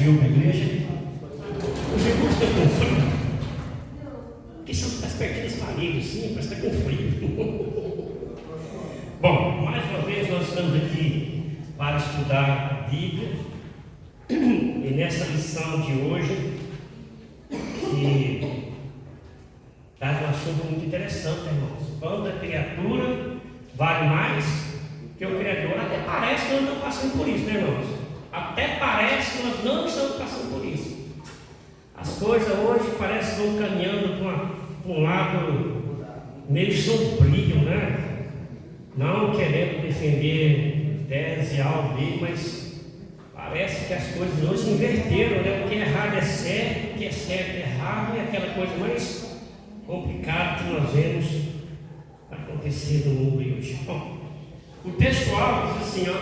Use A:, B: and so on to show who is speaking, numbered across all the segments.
A: frio na igreja. Os irmãos estão com frio. Porque são das pertinhas maridos, sim, mas está com frio. Bom, mais uma vez nós estamos aqui para estudar a Bíblia. E nessa lição de hoje, que traz um assunto muito interessante, irmãos. Quando a criatura vale mais que o Criador. Até parece que nós não estamos passando por isso, né, irmãos? Até parece que nós não estamos passando por isso. As coisas hoje parecem que vão caminhando para um lado meio sombrio, né? Não querendo defender tese A ou B, mas parece que as coisas hoje se inverteram, né? O que é errado é certo, o que é certo é errado, e aquela coisa mais complicada que nós vemos acontecer no mundo hoje. Bom, o textual diz assim, ó: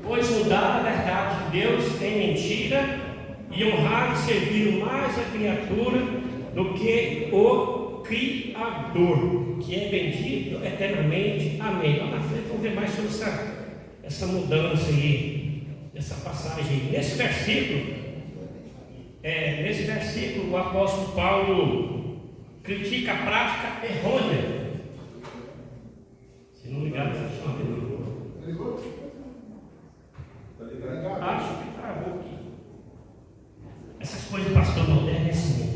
A: pois mudar a verdade de Deus em mentira e honrar e servir mais a criatura do que o Criador, que é bendito eternamente. Amém. Lá na frente vamos ver mais sobre essa mudança aí, essa passagem aí. Nesse versículo, o apóstolo Paulo critica a prática errônea. Se não me engano, está chamando. Acho que travou aqui. Essas coisas de pastor moderno é assim.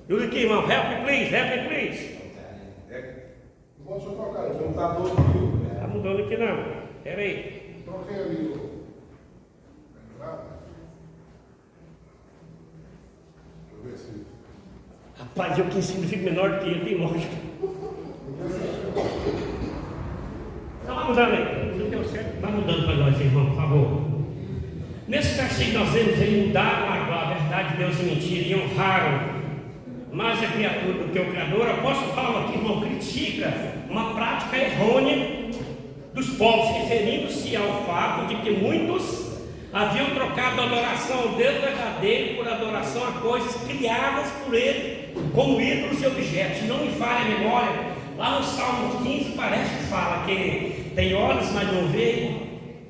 A: Eu aqui, irmão, help me please.
B: Não pode só trocar, ele não está todo fio.
A: Está mudando aqui não. Espera aí.
B: Troquei ali. Deixa eu ver se.
A: Rapaz, eu que ensino fico menor do que ele, tem lógico. Está mudando aí. Não deu certo. Vai mudando para nós, irmão, por favor. Nesse versículo nós vemos aí: mudaram a verdade de Deus em mentira e honraram mais a criatura do que o Criador. O apóstolo Paulo aqui, irmão, critica uma prática errônea dos povos, referindo-se ao fato de que muitos haviam trocado a adoração ao Deus verdadeiro por adoração a coisas criadas por ele, como ídolos e objetos. Não me falha a memória, lá no Salmos 15 parece que fala que tem olhos, mas não vê,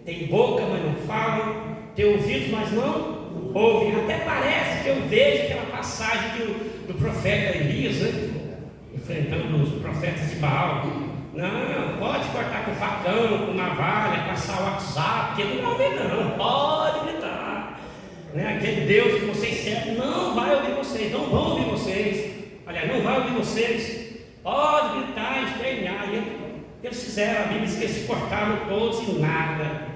A: tem boca, mas não fala, tem ouvidos, mas não ouvem. Até parece que eu vejo aquela passagem do profeta Elias, né? Enfrentando os profetas de Baal. Não, pode cortar com facão, com navalha, passar o WhatsApp, que ele não vai ver, não. Pode gritar, né? Aquele Deus que vocês servem não vai ouvir vocês, não vão ouvir vocês. Aliás, não vai ouvir vocês. Pode gritar, espernear. Eles fizeram, a Bíblia diz que eles se cortaram todos e nada.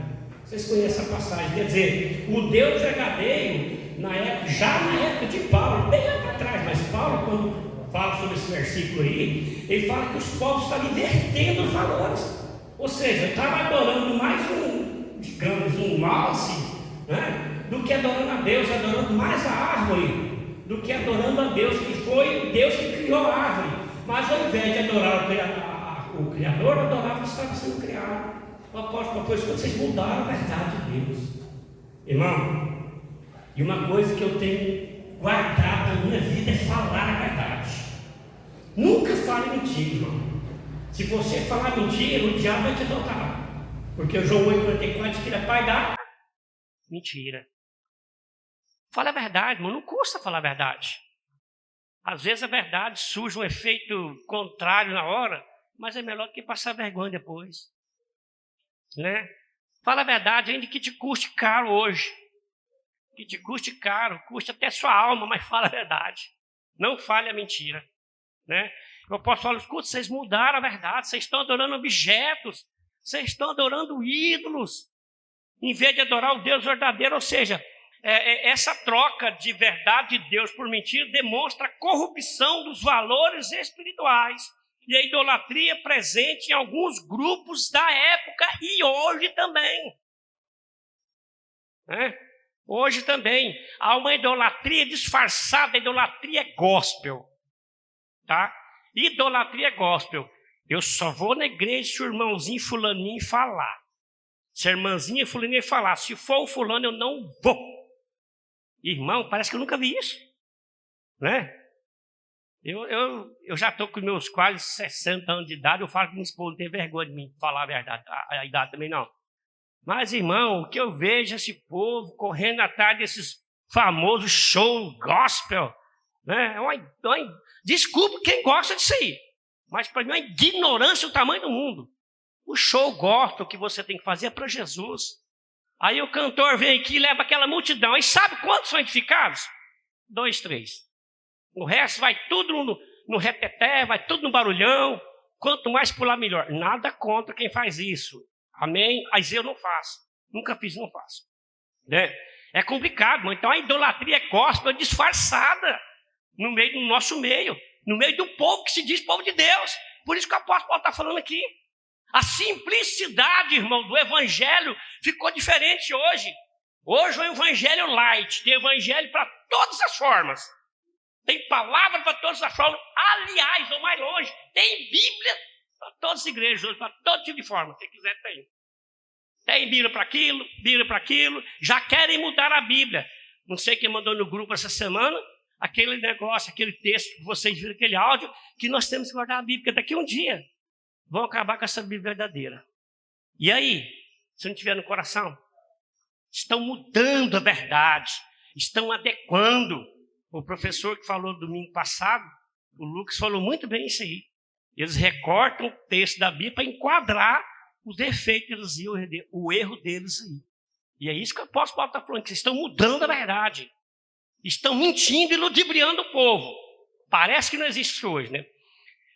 A: Vocês conhecem a passagem, quer dizer, o Deus verdadeiro, já na época de Paulo, bem lá para trás, mas Paulo, quando fala sobre esse versículo aí, ele fala que os povos estavam invertendo os valores, ou seja, estavam adorando mais um alce, né, do que adorando a Deus, adorando mais a árvore, do que adorando a Deus, que foi Deus que criou a árvore, mas ao invés de adorar o Criador, adorava o que estava sendo criado. O apóstolo, pois vocês mudaram a verdade de Deus, irmão. E uma coisa que eu tenho guardado na minha vida é falar a verdade. Nunca fale mentira, irmão. Se você falar mentira, o diabo vai te adotar. Porque o João 8,44 diz que ele é pai da mentira. Fala a verdade, irmão. Não custa falar a verdade. Às vezes a verdade surge um efeito contrário na hora, mas é melhor do que passar vergonha depois. Né? Fala a verdade, ainda que te custe caro hoje. Que te custe caro, custe até sua alma, mas fala a verdade. Não fale a mentira. Né? Eu posso falar: escuta, vocês mudaram a verdade, vocês estão adorando objetos, vocês estão adorando ídolos, em vez de adorar o Deus verdadeiro. Ou seja, essa troca de verdade de Deus por mentira demonstra a corrupção dos valores espirituais e a idolatria presente em alguns grupos da época e hoje também. Né? Hoje também há uma idolatria disfarçada, a idolatria gospel. Tá? Idolatria gospel. Eu só vou na igreja se o irmãozinho fulaninho falar. Se a irmãzinha fulaninha falar. Se for o fulano, eu não vou. Irmão, parece que eu nunca vi isso. Né? Eu já estou com meus quase 60 anos de idade. Eu falo que minha esposa não tem vergonha de mim falar a verdade. A idade também não. Mas, irmão, o que eu vejo é esse povo correndo atrás desses famosos show gospel, né? Desculpa quem gosta disso aí, mas para mim é uma ignorância do tamanho do mundo. O show gospel que você tem que fazer é para Jesus. Aí o cantor vem aqui e leva aquela multidão. E sabe quantos são edificados? 2, 3. O resto vai tudo no reteté, vai tudo no barulhão. Quanto mais pular, melhor. Nada contra quem faz isso. Amém? Mas eu não faço. Nunca fiz, não faço. Né? É complicado, mas então a idolatria gospel é disfarçada no nosso meio, no meio do povo que se diz povo de Deus. Por isso que o apóstolo Paulo está falando aqui. A simplicidade, irmão, do evangelho ficou diferente hoje. Hoje o evangelho light, tem evangelho para todas as formas. Tem palavra para todas as formas. Aliás, ou mais longe, tem Bíblia para todas as igrejas hoje, para todo tipo de forma. Se quiser, tem. Tem Bíblia para aquilo, Bíblia para aquilo. Já querem mudar a Bíblia. Não sei quem mandou no grupo essa semana, aquele negócio, aquele texto que vocês viram, aquele áudio, que nós temos que guardar a Bíblia, porque daqui a um dia vão acabar com essa Bíblia verdadeira. E aí, se não tiver no coração, estão mudando a verdade, estão adequando. O professor que falou domingo passado, o Lucas, falou muito bem isso aí. Eles recortam o texto da Bíblia para enquadrar os defeitos e o erro deles aí. E é isso que o apóstolo Paulo está falando, que vocês estão mudando a verdade. Estão mentindo e ludibriando o povo. Parece que não existe isso hoje, né?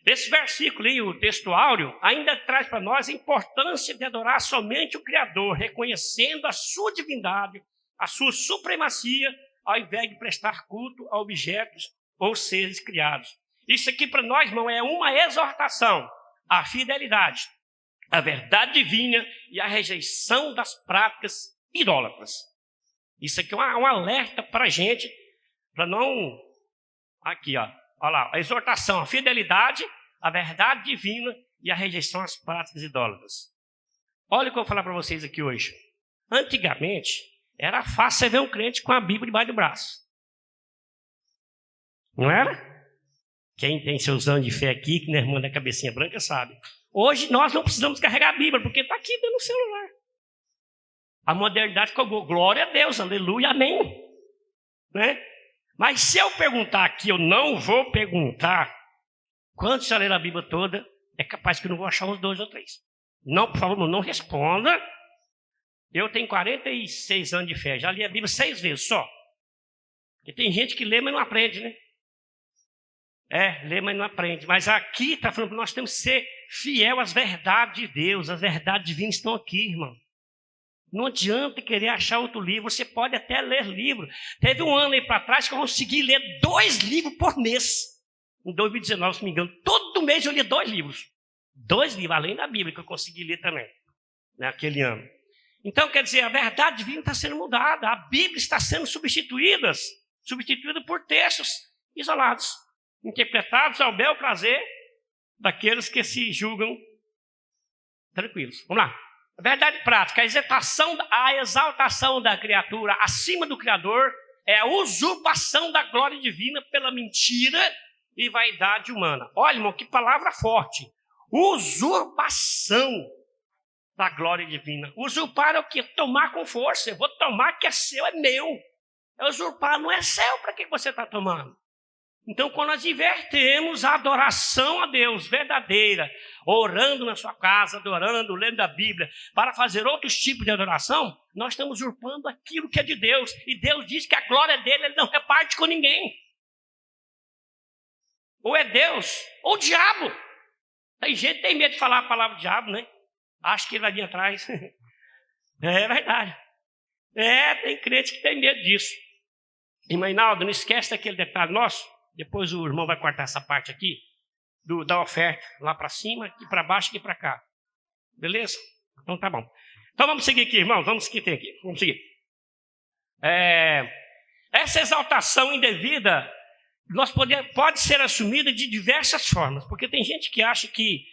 A: Esse versículo aí, o texto áureo, ainda traz para nós a importância de adorar somente o Criador, reconhecendo a sua divindade, a sua supremacia, ao invés de prestar culto a objetos ou seres criados. Isso aqui para nós, irmão, é uma exortação à fidelidade, à verdade divina e à rejeição das práticas idólatras. Isso aqui é um alerta para a gente, para não... Aqui, ó. Olha lá, a exortação, a fidelidade, a verdade divina e a rejeição às práticas idólatras. Olha o que eu vou falar para vocês aqui hoje. Antigamente, era fácil você ver um crente com a Bíblia debaixo do braço. Não era? Quem tem seus anos de fé aqui, que não é irmã da cabecinha branca, sabe. Hoje nós não precisamos carregar a Bíblia, porque está aqui dentro do celular. A modernidade ficou boa. Glória a Deus, aleluia, amém. Né? Mas se eu perguntar aqui, eu não vou perguntar quantos já leram a Bíblia toda, é capaz que eu não vou achar uns 2 ou 3. Não, por favor, não responda. Eu tenho 46 anos de fé, já li a Bíblia 6 vezes só. Porque tem gente que lê, mas não aprende, né? Lê, mas não aprende. Mas aqui está falando que nós temos que ser fiel às verdades de Deus. As verdades divinas estão aqui, irmão. Não adianta querer achar outro livro. Você pode até ler livro. Teve um ano aí para trás que eu consegui ler 2 livros por mês. Em 2019, se não me engano. Todo mês eu lia 2 livros. 2 livros, além da Bíblia, que eu consegui ler também. Naquele ano. Então, quer dizer, a verdade divina está sendo mudada. A Bíblia está sendo substituída por textos isolados, interpretados ao bel prazer daqueles que se julgam tranquilos. Vamos lá. A verdade prática, a exaltação da criatura acima do Criador é a usurpação da glória divina pela mentira e vaidade humana. Olha, irmão, que palavra forte. Usurpação da glória divina. Usurpar é o quê? Tomar com força. Eu vou tomar que é seu, é meu. É usurpar, não é seu, para que você está tomando? Então, quando nós invertemos a adoração a Deus verdadeira, orando na sua casa, adorando, lendo a Bíblia, para fazer outros tipos de adoração, nós estamos usurpando aquilo que é de Deus. E Deus diz que a glória dele ele não reparte com ninguém. Ou é Deus, ou o diabo. Tem gente que tem medo de falar a palavra diabo, né? Acho que ele vai vir atrás. É verdade. Tem crente que tem medo disso. Irmã Inaldo, não esquece daquele detalhe nosso. Depois o irmão vai cortar essa parte aqui, da oferta, lá para cima, aqui para baixo, aqui para cá. Beleza? Então tá bom. Então vamos seguir aqui, irmão. Vamos seguir aqui. Vamos seguir. Essa exaltação indevida pode ser assumida de diversas formas, porque tem gente que acha que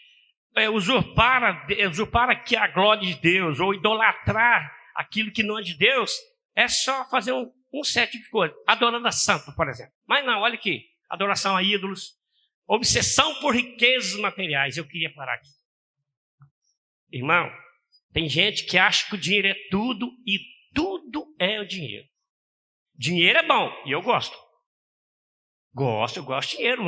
A: usurpar aqui a glória de Deus, ou idolatrar aquilo que não é de Deus, é só fazer um set de coisas. Adorando a santo, por exemplo. Mas não, olha aqui. Adoração a ídolos. Obsessão por riquezas materiais. Eu queria parar aqui. Irmão, Tem gente que acha que o dinheiro é tudo e tudo é o dinheiro. Dinheiro é bom e eu gosto. Eu gosto de dinheiro.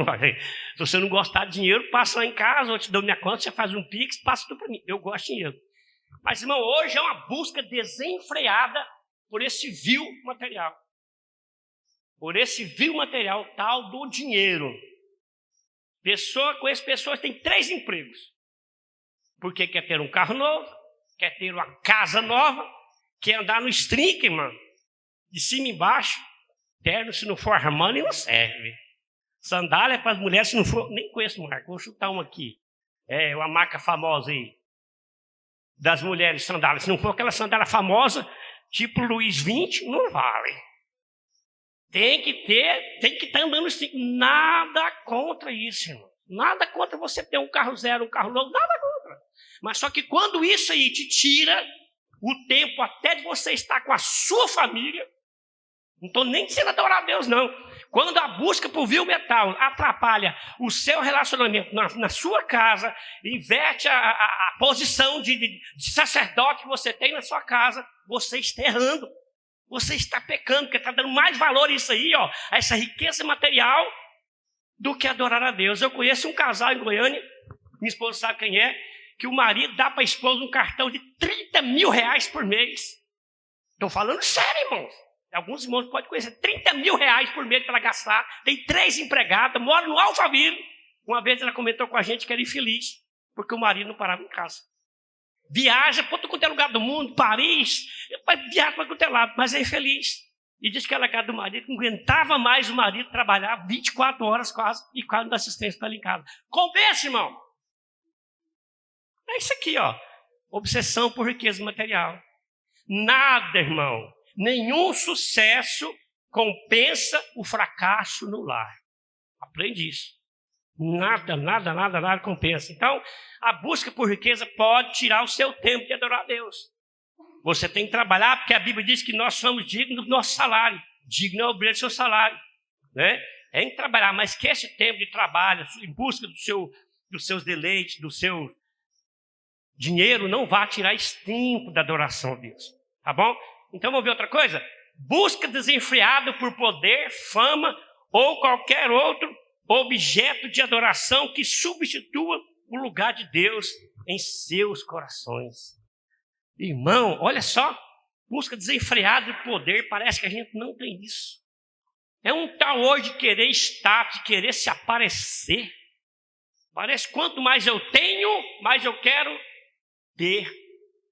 A: Se você não gostar de dinheiro, passa lá em casa, eu te dou minha conta, você faz um pix, passa tudo para mim. Eu gosto de dinheiro. Mas, irmão, hoje é uma busca desenfreada por esse vil material. Por esse vil material tal do dinheiro. Conheço pessoas que têm 3 empregos. Porque quer ter um carro novo, quer ter uma casa nova, quer andar no string, mano. De cima e embaixo. Terno, se não for Armani, não serve. Sandália para as mulheres, se não for... Nem conheço marca, vou chutar uma aqui. É uma marca famosa aí. Das mulheres, sandálias. Se não for aquela sandália famosa, tipo Luiz 20, não vale. Tem que estar andando assim. Nada contra isso, irmão. Nada contra você ter um carro zero, um carro novo, nada contra. Mas só que quando isso aí te tira o tempo até de você estar com a sua família, não estou nem dizendo adorar a Deus, não. Quando a busca por vil metal atrapalha o seu relacionamento na sua casa, inverte a posição de sacerdote que você tem na sua casa, você está errando. Você está pecando, porque está dando mais valor a isso aí, ó, a essa riqueza material, do que adorar a Deus. Eu conheço um casal em Goiânia, minha esposa sabe quem é, que o marido dá para a esposa um cartão de 30 mil reais por mês. Estou falando sério, irmãos. Alguns irmãos podem conhecer 30 mil reais por mês para ela gastar. Tem 3 empregadas, mora no Alphaville. Uma vez ela comentou com a gente que era infeliz, porque o marido não parava em casa. Viaja para todo lugar do mundo, Paris, viaja para todo lado, mas é infeliz. E diz que ela, casa do marido, não aguentava mais o marido trabalhar 24 horas quase, e quase da assistência para ela em casa. Compensa, irmão. É isso aqui, ó. Obsessão por riqueza material. Nada, irmão. Nenhum sucesso compensa o fracasso no lar. Aprende isso. Nada compensa. Então, a busca por riqueza pode tirar o seu tempo de adorar a Deus. Você tem que trabalhar, porque a Bíblia diz que nós somos dignos do nosso salário. Digno é o obreiro do seu salário. Né? Tem que trabalhar, mas que esse tempo de trabalho, em busca dos seus deleites, do seu dinheiro, não vá tirar esse tempo da adoração a Deus. Tá bom? Então, vamos ver outra coisa? Busca desenfreada por poder, fama ou qualquer outro objeto de adoração que substitua o lugar de Deus em seus corações. Irmão, olha só, busca desenfreada de poder, parece que a gente não tem isso. É um tal hoje de querer status, de querer se aparecer. Parece que quanto mais eu tenho, mais eu quero ter.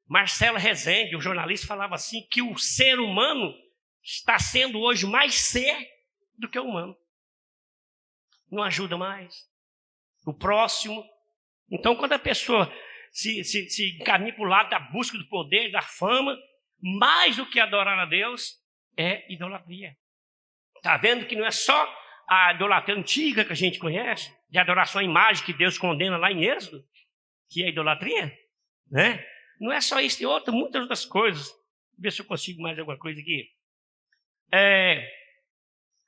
A: Marcelo Rezende, o jornalista, falava assim, que o ser humano está sendo hoje mais ser do que humano. Não ajuda mais. O próximo. Então, quando a pessoa se encaminha para o lado da busca do poder, da fama, mais do que adorar a Deus, é idolatria. Está vendo que não é só a idolatria antiga que a gente conhece, de adoração à imagem que Deus condena lá em Êxodo, que é idolatria, né? Não é só isso, tem muitas outras coisas. Deixa eu ver se eu consigo mais alguma coisa aqui.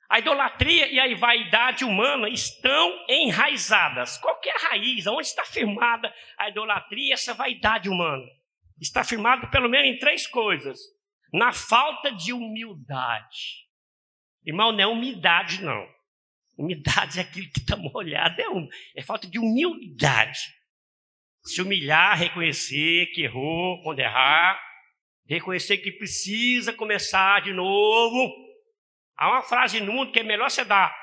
A: A idolatria e a vaidade humana estão enraizadas. Qual que é a raiz? Onde está firmada a idolatria e essa vaidade humana? Está firmada pelo menos em 3 coisas. Na falta de humildade. Irmão, não é humildade, não. Humildade é aquilo que está molhado, é falta de humildade. Se humilhar, reconhecer que errou quando errar, reconhecer que precisa começar de novo. Há uma frase no mundo que é melhor você dar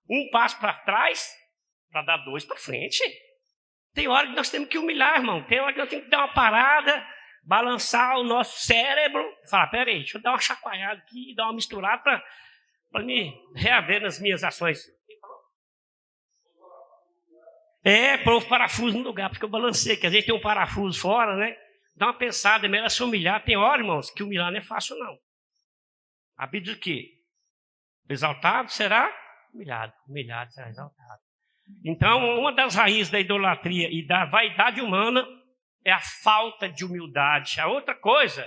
A: um passo para trás para dar 2 para frente. Tem hora que nós temos que humilhar, irmão. Tem hora que nós temos que dar uma parada, balançar o nosso cérebro. Falar, peraí, deixa eu dar uma chacoalhada aqui, dar uma misturada para me reaver nas minhas ações. Pôr o parafuso no lugar, porque eu balancei, que às vezes tem um parafuso fora, né? Dá uma pensada, é melhor se humilhar. Tem hora, irmãos, que humilhar não é fácil, não. A Bíblia diz o quê? Exaltado será humilhado, humilhado será exaltado. Então, uma das raízes da idolatria e da vaidade humana é a falta de humildade. A outra coisa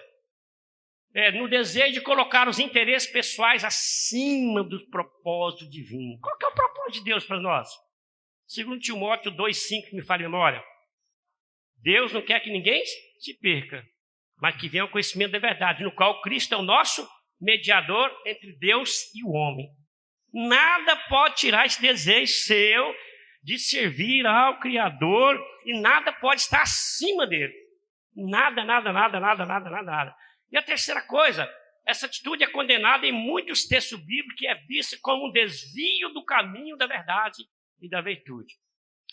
A: é no desejo de colocar os interesses pessoais acima dos propósitos divinos. Qual que é o propósito de Deus para nós? Segundo Timóteo 2,5, que me fala a memória. Deus não quer que ninguém se perca, mas que venham ao conhecimento da verdade, no qual Cristo é o nosso mediador entre Deus e o homem. Nada pode tirar esse desejo seu de servir ao Criador e nada pode estar acima dele. Nada. E a terceira coisa, essa atitude é condenada em muitos textos bíblicos e é vista como um desvio do caminho da verdade e da virtude.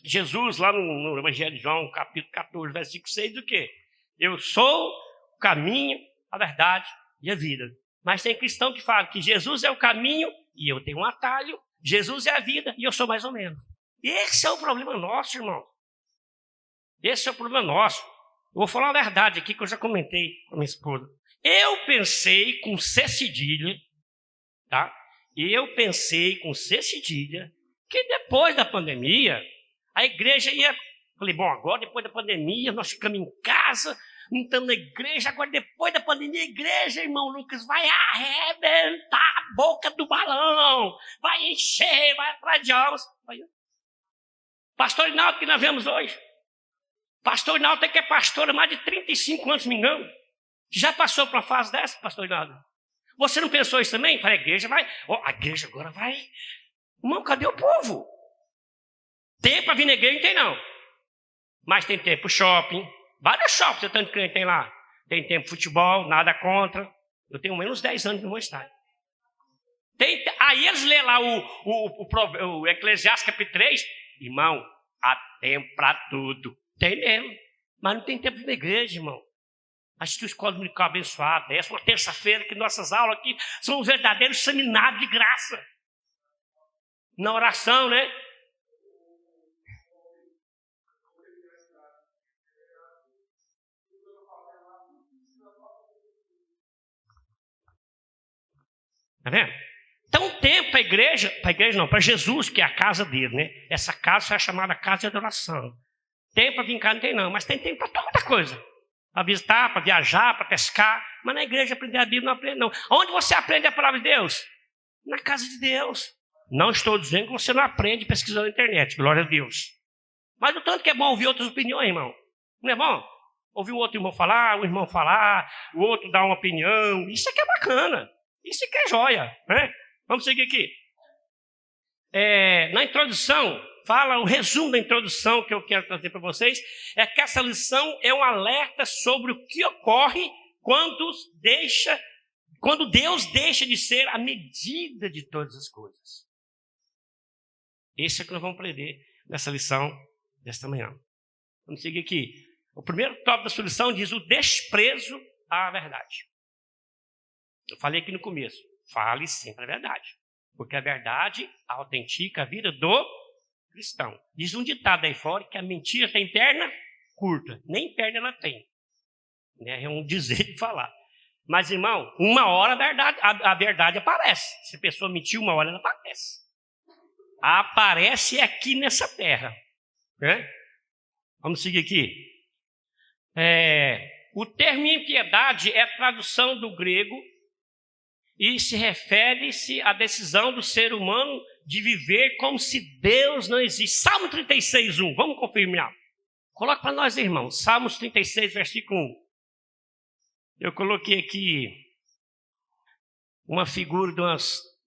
A: Jesus, lá no Evangelho de João, capítulo 14, versículo 6, diz o quê? Eu sou o caminho, a verdade e a vida. Mas tem cristão que fala que Jesus é o caminho e eu tenho um atalho, Jesus é a vida e eu sou mais ou menos. Esse é o problema nosso, irmão. Esse é o problema nosso. Eu vou falar a verdade aqui que eu já comentei com a minha esposa. Eu pensei com C cedilha, tá? Eu pensei com C cedilha que depois da pandemia a igreja ia... Falei, bom, agora depois da pandemia nós ficamos em casa, não estamos na igreja, agora depois da pandemia a igreja, irmão Lucas, vai arrebentar a boca do balão, vai encher, vai atrás de almas. Pastor Inaldo que nós vemos hoje. Pastor Inaldo que é pastor há mais de 35 anos, se me engano. Já passou por uma fase dessa, pastor Inaldo? Você não pensou isso também? Falei, a igreja vai... a igreja agora vai... Irmão, cadê o povo? Tempo para vir na igreja não tem não. Mas tem tempo para shopping. Vários shoppings, eu tanto crente tem lá. Tem tempo para futebol, nada contra. Eu tenho menos 10 anos no meu estádio. Aí eles lêem lá o Eclesiastes capítulo 3. Irmão, há tempo para tudo. Tem mesmo. Mas não tem tempo na igreja, irmão. Assistir a escola dominical abençoada. Essa é uma terça-feira que nossas aulas aqui são um verdadeiro seminário de graça. Na oração, né? Tá vendo? Então, tempo para a igreja não, para Jesus, que é a casa dele, né? Essa casa é chamada casa de adoração. Tempo para vir cá não tem não, mas tem tempo para toda coisa. Para visitar, para viajar, para pescar. Mas na igreja aprender a Bíblia não aprende não. Onde você aprende a palavra de Deus? Na casa de Deus. Não estou dizendo que você não aprende pesquisando na internet, glória a Deus. Mas o tanto que é bom ouvir outras opiniões, irmão. Não é bom? Ouvir um outro irmão falar, um irmão falar, o outro dar uma opinião. Isso aqui é bacana. Isso aqui é joia, né? Vamos seguir aqui. Na introdução, fala o resumo da introdução que eu quero trazer para vocês, é que essa lição é um alerta sobre o que ocorre quando Deus deixa de ser a medida de todas as coisas. Esse é o que nós vamos aprender nessa lição desta manhã. Vamos seguir aqui. O primeiro tópico da sua lição diz o desprezo à verdade. Eu falei aqui no começo, fale sempre a verdade, porque a verdade autentica a vida do cristão. Diz um ditado aí fora que a mentira tem perna curta, nem perna ela tem. É um dizer de falar. Mas, irmão, uma hora a verdade aparece. Se a pessoa mentir uma hora, ela aparece. Aparece aqui nessa terra. Né? Vamos seguir aqui. O termo impiedade é a tradução do grego e se refere-se à decisão do ser humano de viver como se Deus não existe. Salmo 36, 1. Vamos confirmar. Coloca para nós, irmãos. Salmos 36, versículo 1. Eu coloquei aqui uma figura de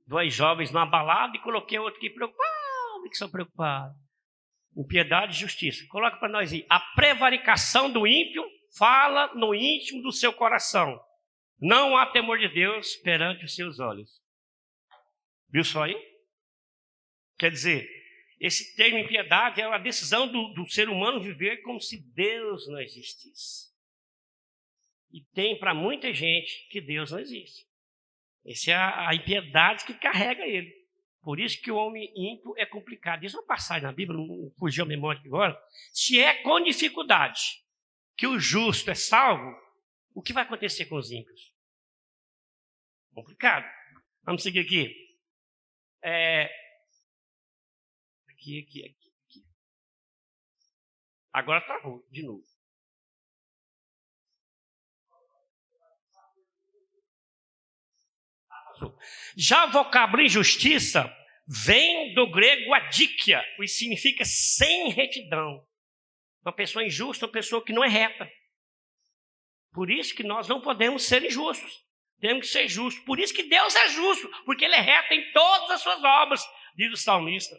A: duas jovens numa balada e coloquei outro aqui preocupado, que são preocupados. Impiedade e justiça. Coloca para nós aí. A prevaricação do ímpio fala no íntimo do seu coração. Não há temor de Deus perante os seus olhos. Viu só aí? Quer dizer, esse termo impiedade é a decisão do ser humano viver como se Deus não existisse. E tem para muita gente que Deus não existe. Essa é a impiedade que carrega ele. Por isso que o homem ímpio é complicado. Diz uma passagem na Bíblia, não fugiu a memória aqui agora. Se é com dificuldade que o justo é salvo, o que vai acontecer com os ímpios? Complicado. Vamos seguir aqui. Aqui. Agora travou de novo. Já o vocábulo injustiça vem do grego adikia, que significa sem retidão. Uma pessoa injusta é uma pessoa que não é reta. Por isso que nós não podemos ser injustos. Temos que ser justos. Por isso que Deus é justo, porque Ele é reto em todas as suas obras, diz o salmista.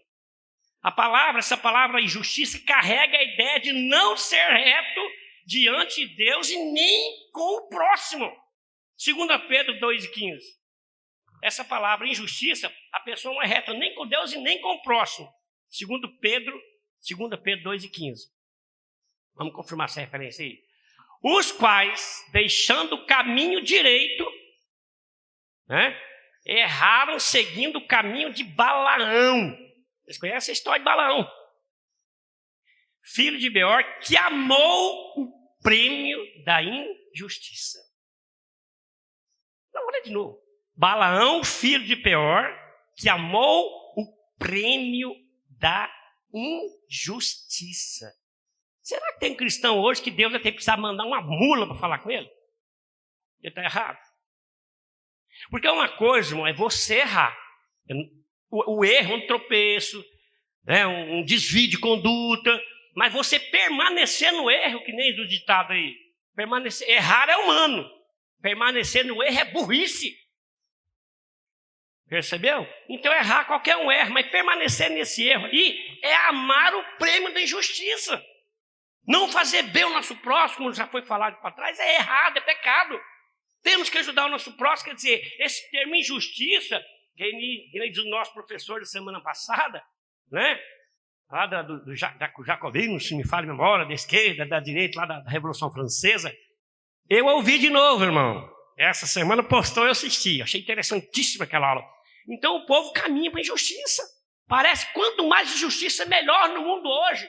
A: Essa palavra injustiça carrega a ideia de não ser reto diante de Deus e nem com o próximo. 2 Pedro 2,15. Essa palavra injustiça, a pessoa não é reta nem com Deus e nem com o próximo. 2 Pedro 2,15. Vamos confirmar essa referência aí. Os quais, deixando o caminho direito, erraram seguindo o caminho de Balaão. Vocês conhecem a história de Balaão? Filho de Beor, que amou o prêmio da injustiça. Vamos ler de novo. Balaão, filho de Beor, que amou o prêmio da injustiça. Será que tem cristão hoje que Deus vai ter que precisar mandar uma mula para falar com ele? Ele está errado. Porque uma coisa, irmão, é você errar. O erro é um tropeço, um desvio de conduta, mas você permanecer no erro, que nem do ditado aí. Errar é humano. Permanecer no erro é burrice. Percebeu? Então errar qualquer um erra, mas permanecer nesse erro aí é amar o prêmio da injustiça. Não fazer bem ao nosso próximo, como já foi falado para trás, é errado, é pecado. Temos que ajudar o nosso próximo, quer dizer, esse termo injustiça, que diz o nosso professor da semana passada, lá do Jacobino, se me fala a memória, da esquerda, da direita, lá da Revolução Francesa, eu ouvi de novo, irmão. Essa semana postou, eu assisti, achei interessantíssima aquela aula. Então o povo caminha para a injustiça. Parece que quanto mais injustiça, melhor no mundo hoje.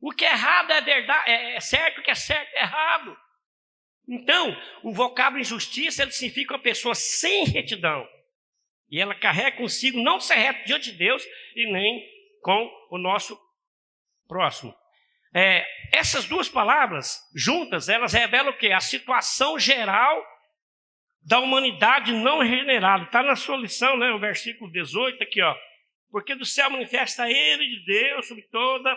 A: O que é errado é verdade, é certo, o que é certo é errado. Então, o vocábulo injustiça, ele significa uma pessoa sem retidão. E ela carrega consigo não ser reto diante de Deus e nem com o nosso próximo. Essas duas palavras juntas, elas revelam o quê? A situação geral da humanidade não regenerada. Está na sua lição, o versículo 18 aqui, ó. Porque do céu manifesta a ira de Deus sobre toda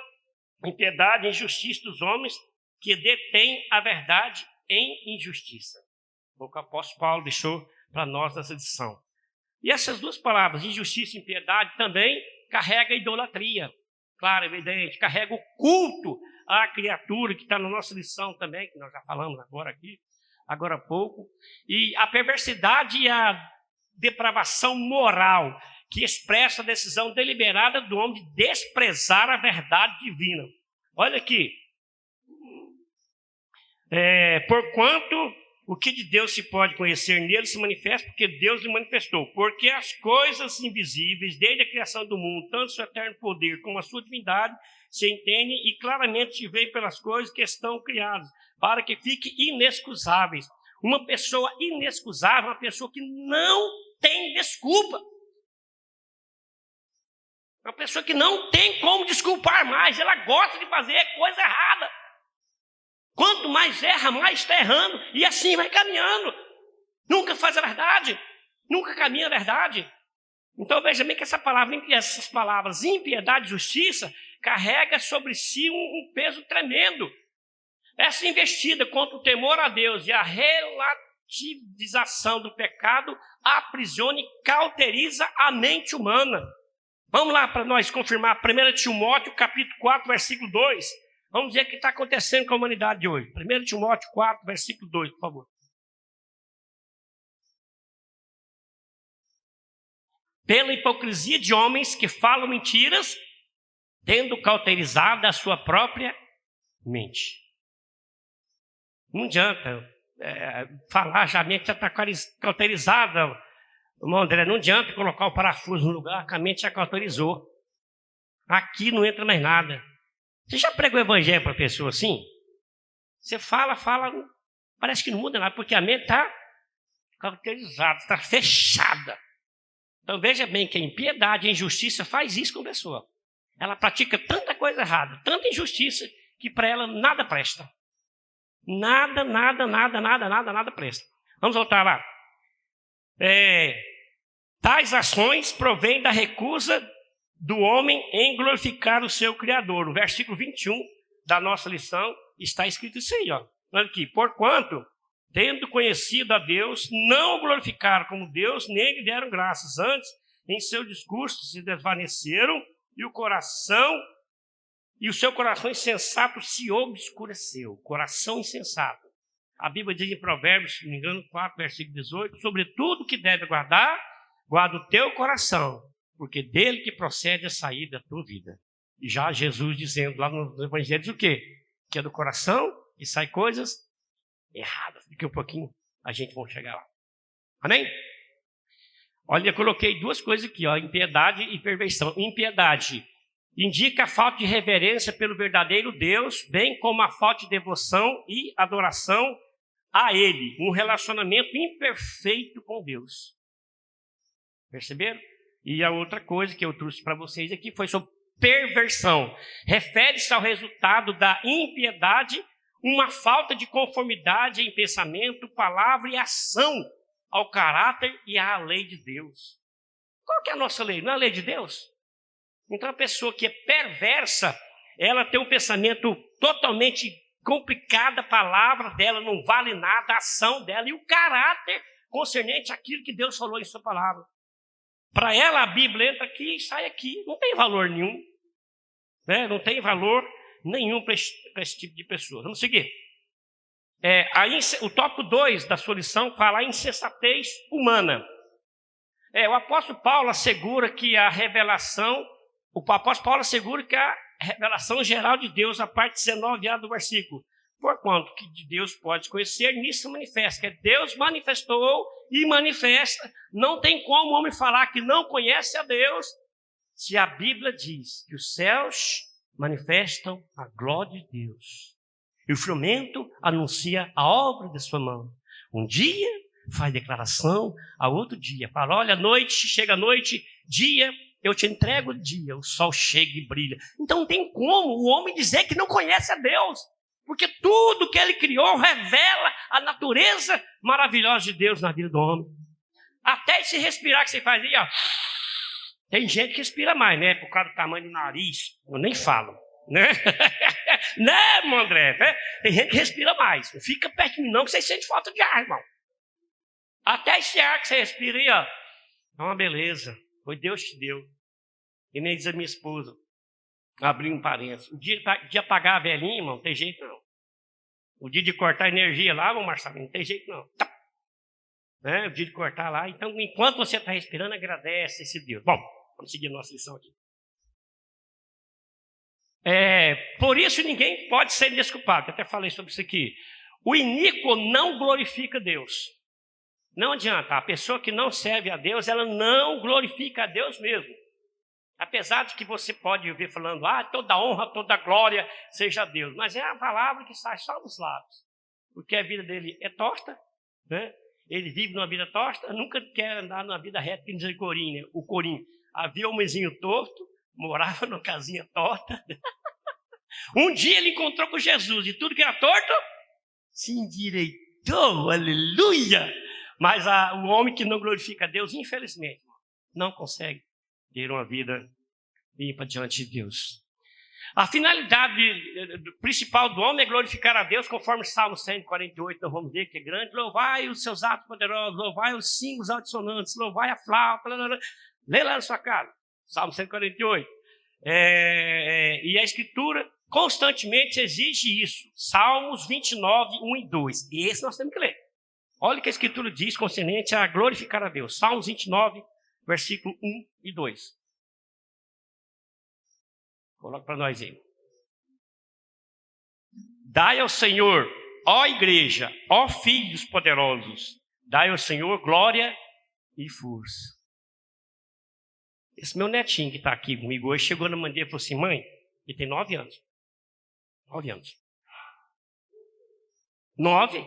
A: impiedade e injustiça dos homens que detêm a verdade em injustiça. O que o apóstolo Paulo deixou para nós nessa edição. E essas duas palavras, injustiça e impiedade, também carrega a idolatria. Claro, evidente, carrega o culto à criatura, que está na nossa lição também, que nós já falamos agora há pouco. E a perversidade e a depravação moral, que expressa a decisão deliberada do homem de desprezar a verdade divina. Olha aqui. Porquanto o que de Deus se pode conhecer nele se manifesta porque Deus lhe manifestou. Porque as coisas invisíveis, desde a criação do mundo, tanto seu eterno poder como a sua divindade, se entendem e claramente se veem pelas coisas que estão criadas, para que fiquem inexcusáveis. Uma pessoa inexcusável, uma pessoa que não tem desculpa. Uma pessoa que não tem como desculpar mais, ela gosta de fazer coisa errada. Quanto mais erra, mais está errando. E assim vai caminhando. Nunca faz a verdade. Nunca caminha a verdade. Então veja bem que essas palavras impiedade e justiça carrega sobre si um peso tremendo. Essa investida contra o temor a Deus e a relativização do pecado aprisiona e cauteriza a mente humana. Vamos lá para nós confirmar 1 Timóteo capítulo 4, versículo 2. Vamos ver o que está acontecendo com a humanidade de hoje. 1 Timóteo 4, versículo 2, por favor. Pela hipocrisia de homens que falam mentiras, tendo cauterizado a sua própria mente. Não adianta falar, já a mente já está cauterizada. Irmão André, não adianta colocar o parafuso no lugar, que a mente já cauterizou. Aqui não entra mais nada. Você já pregou o evangelho para a pessoa assim? Você fala, parece que não muda nada, porque a mente está cauterizada, está fechada. Então veja bem que a impiedade, a injustiça faz isso com a pessoa. Ela pratica tanta coisa errada, tanta injustiça, que para ela nada presta. Nada presta. Vamos voltar lá. Tais ações provêm da recusa do homem em glorificar o seu Criador. No versículo 21 da nossa lição está escrito isso aí, ó. Olha aqui. Porquanto tendo conhecido a Deus, não o glorificaram como Deus, nem lhe deram graças. Antes, em seu discurso, se desvaneceram e o seu coração insensato se obscureceu. Coração insensato. A Bíblia diz em Provérbios, se não me engano, 4, versículo 18, sobre tudo que deve guardar, guarda o teu coração, porque dele que procede a saída da tua vida. E já Jesus dizendo lá nos evangelhos o quê? Que é do coração e sai coisas erradas. Daqui a pouquinho a gente vai chegar lá. Amém? Olha, eu coloquei duas coisas aqui, ó, impiedade e perversão. Impiedade indica a falta de reverência pelo verdadeiro Deus, bem como a falta de devoção e adoração a Ele. Um relacionamento imperfeito com Deus. Perceberam? E a outra coisa que eu trouxe para vocês aqui foi sobre perversão. Refere-se ao resultado da impiedade, uma falta de conformidade em pensamento, palavra e ação ao caráter e à lei de Deus. Qual que é a nossa lei? Não é a lei de Deus? Então a pessoa que é perversa, ela tem um pensamento totalmente complicado, a palavra dela não vale nada, a ação dela e o caráter concernente àquilo que Deus falou em sua palavra. Para ela a Bíblia entra aqui e sai aqui, não tem valor nenhum. Né? Não tem valor nenhum para esse tipo de pessoa. Vamos seguir. O tópico 2 da sua lição fala a insensatez humana. O apóstolo Paulo assegura que a revelação geral de Deus, a parte 19a do versículo, porquanto que de Deus pode conhecer, nisso manifesta, que é Deus manifestou e manifesta. Não tem como o homem falar que não conhece a Deus, se a Bíblia diz que os céus manifestam a glória de Deus. E o firmamento anuncia a obra de sua mão. Um dia faz declaração, a outro dia fala, olha, noite, chega a noite, dia, eu te entrego o dia, o sol chega e brilha. Então não tem como o homem dizer que não conhece a Deus, porque tudo que ele criou revela a natureza maravilhosa de Deus na vida do homem. Até esse respirar que você faz aí, ó. Tem gente que respira mais, né? Por causa do tamanho do nariz. Eu nem falo, né? Né, irmão André? Né? Tem gente que respira mais. Não fica perto de mim não, que você sente falta de ar, irmão. Até esse ar que você respira aí, ó. É uma beleza. Foi Deus que te deu. E nem diz a minha esposa. Abrindo um parênteses. O dia de apagar a velhinha, irmão, não tem jeito não. O dia de cortar a energia lá, irmão Marcelo, não tem jeito não. Tá. O dia de cortar lá. Então, enquanto você está respirando, agradece esse Deus. Bom, vamos seguir a nossa lição aqui. Por isso ninguém pode ser desculpado. Eu até falei sobre isso aqui. O iníquo não glorifica Deus. Não adianta. A pessoa que não serve a Deus, ela não glorifica a Deus mesmo. Apesar de que você pode ouvir falando, toda honra, toda glória seja a Deus. Mas é a palavra que sai só dos lábios. Porque a vida dele é torta, né? Ele vive numa vida torta, nunca quer andar numa vida reta, que diz o Corim, né? O Corim. Havia um homenzinho torto, morava numa casinha torta. Um dia ele encontrou com Jesus e tudo que era torto se endireitou, aleluia! Mas o homem que não glorifica a Deus, infelizmente, não consegue ter uma vida limpa diante de Deus. A finalidade principal do homem é glorificar a Deus, conforme Salmo 148, nós vamos ver que é grande. Louvai os seus atos poderosos, louvai os símbolos altissonantes, louvai a flauta. Lê lá na sua casa, Salmo 148. E a Escritura constantemente exige isso. Salmos 29, 1 e 2. E esse nós temos que ler. Olha o que a Escritura diz concernente a glorificar a Deus. Salmos 29, versículo 1 e 2. Coloca para nós aí. Dai ao Senhor, ó igreja, ó filhos poderosos, dai ao Senhor glória e força. Esse meu netinho que está aqui comigo hoje chegou na manhã e falou assim, mãe, ele tem 9 anos. 9 anos. 9?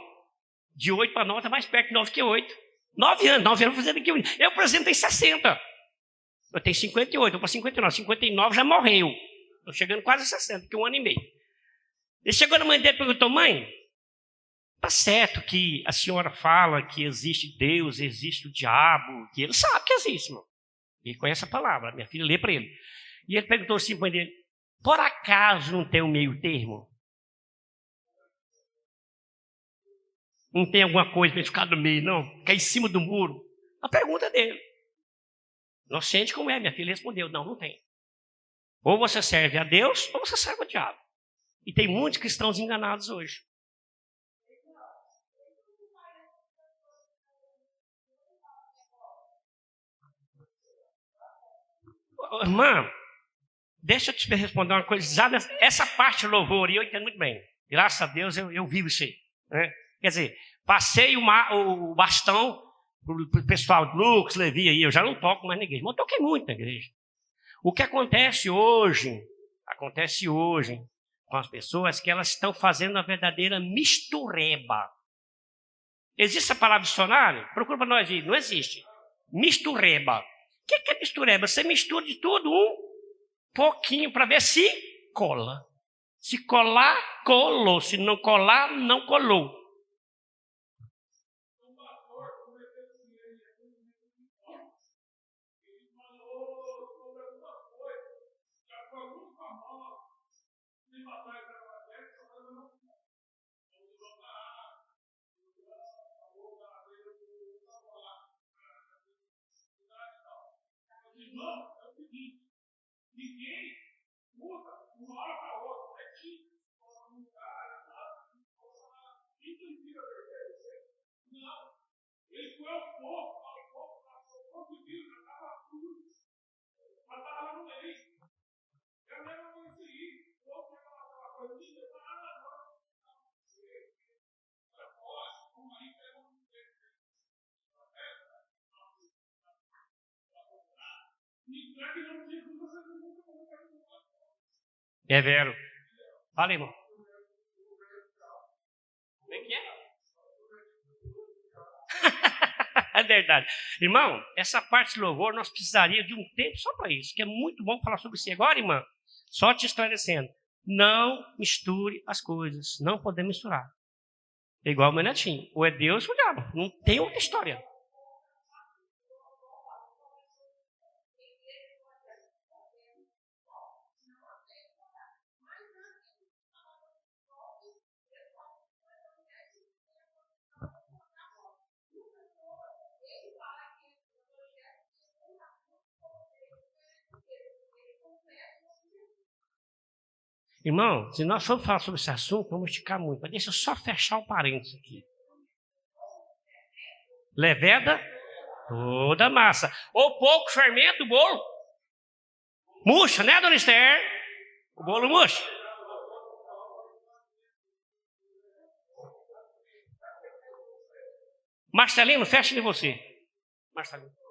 A: De 8 para 9 está mais perto de 9 que 8. 9 anos fazendo aqui. Eu, por exemplo, tenho 60. Eu tenho 58, eu para 59. 59 já morreu. Estou chegando quase a 60, que 1 ano e meio. Ele chegou na mãe dele e perguntou, mãe, está certo que a senhora fala que existe Deus, existe o diabo, que ele sabe que existe, irmão. Ele conhece a palavra, minha filha lê para ele. E ele perguntou assim para a mãe dele, por acaso não tem um meio termo? Não tem alguma coisa para ele ficar no meio, não? Ficar em cima do muro. A pergunta dele. Inocente como é, minha filha respondeu, não tem. Ou você serve a Deus, ou você serve ao diabo. E tem muitos cristãos enganados hoje. Irmã, deixa eu te responder uma coisa. Essa parte do louvor, e eu entendo muito bem. Graças a Deus eu vivo isso aí. Né? Quer dizer, passei o bastão para o pessoal de Lucas, Levi aí. Eu já não toco mais na igreja, mas eu toquei muito na igreja. O que acontece hoje com as pessoas é que elas estão fazendo a verdadeira mistureba. Existe a palavra dicionário? Procura para nós aí. Não existe. Mistureba. O que é mistureba? Você mistura de tudo um pouquinho para ver se cola. Se colar, colou. Se não colar, não colou.
B: Irmão, é o seguinte, ninguém muda de uma hora para outra. É tipo, um cara, não. Ele foi ao povo conseguiu, já estava tudo. Já estava lá no meio. É a mesma coisa aí. O povo vai falar aquela coisa, não, pode, como aí pega um
A: É vero. Fala, irmão. Como é que é? É verdade. Irmão, essa parte do louvor nós precisaríamos de um tempo só para isso, que é muito bom falar sobre isso. Agora, irmã, só te esclarecendo, não misture as coisas. Não podemos misturar. É igual o meu netinho. Ou é Deus ou o diabo. Não tem outra história. Irmão, se nós formos falar sobre esse assunto, vamos esticar muito. Mas deixa eu só fechar o parênteses aqui. Leveda toda a massa. Ou pouco fermento, o bolo murcha, né, dona Esther? O bolo murcha. Marcelino, fecha de você. Marcelino.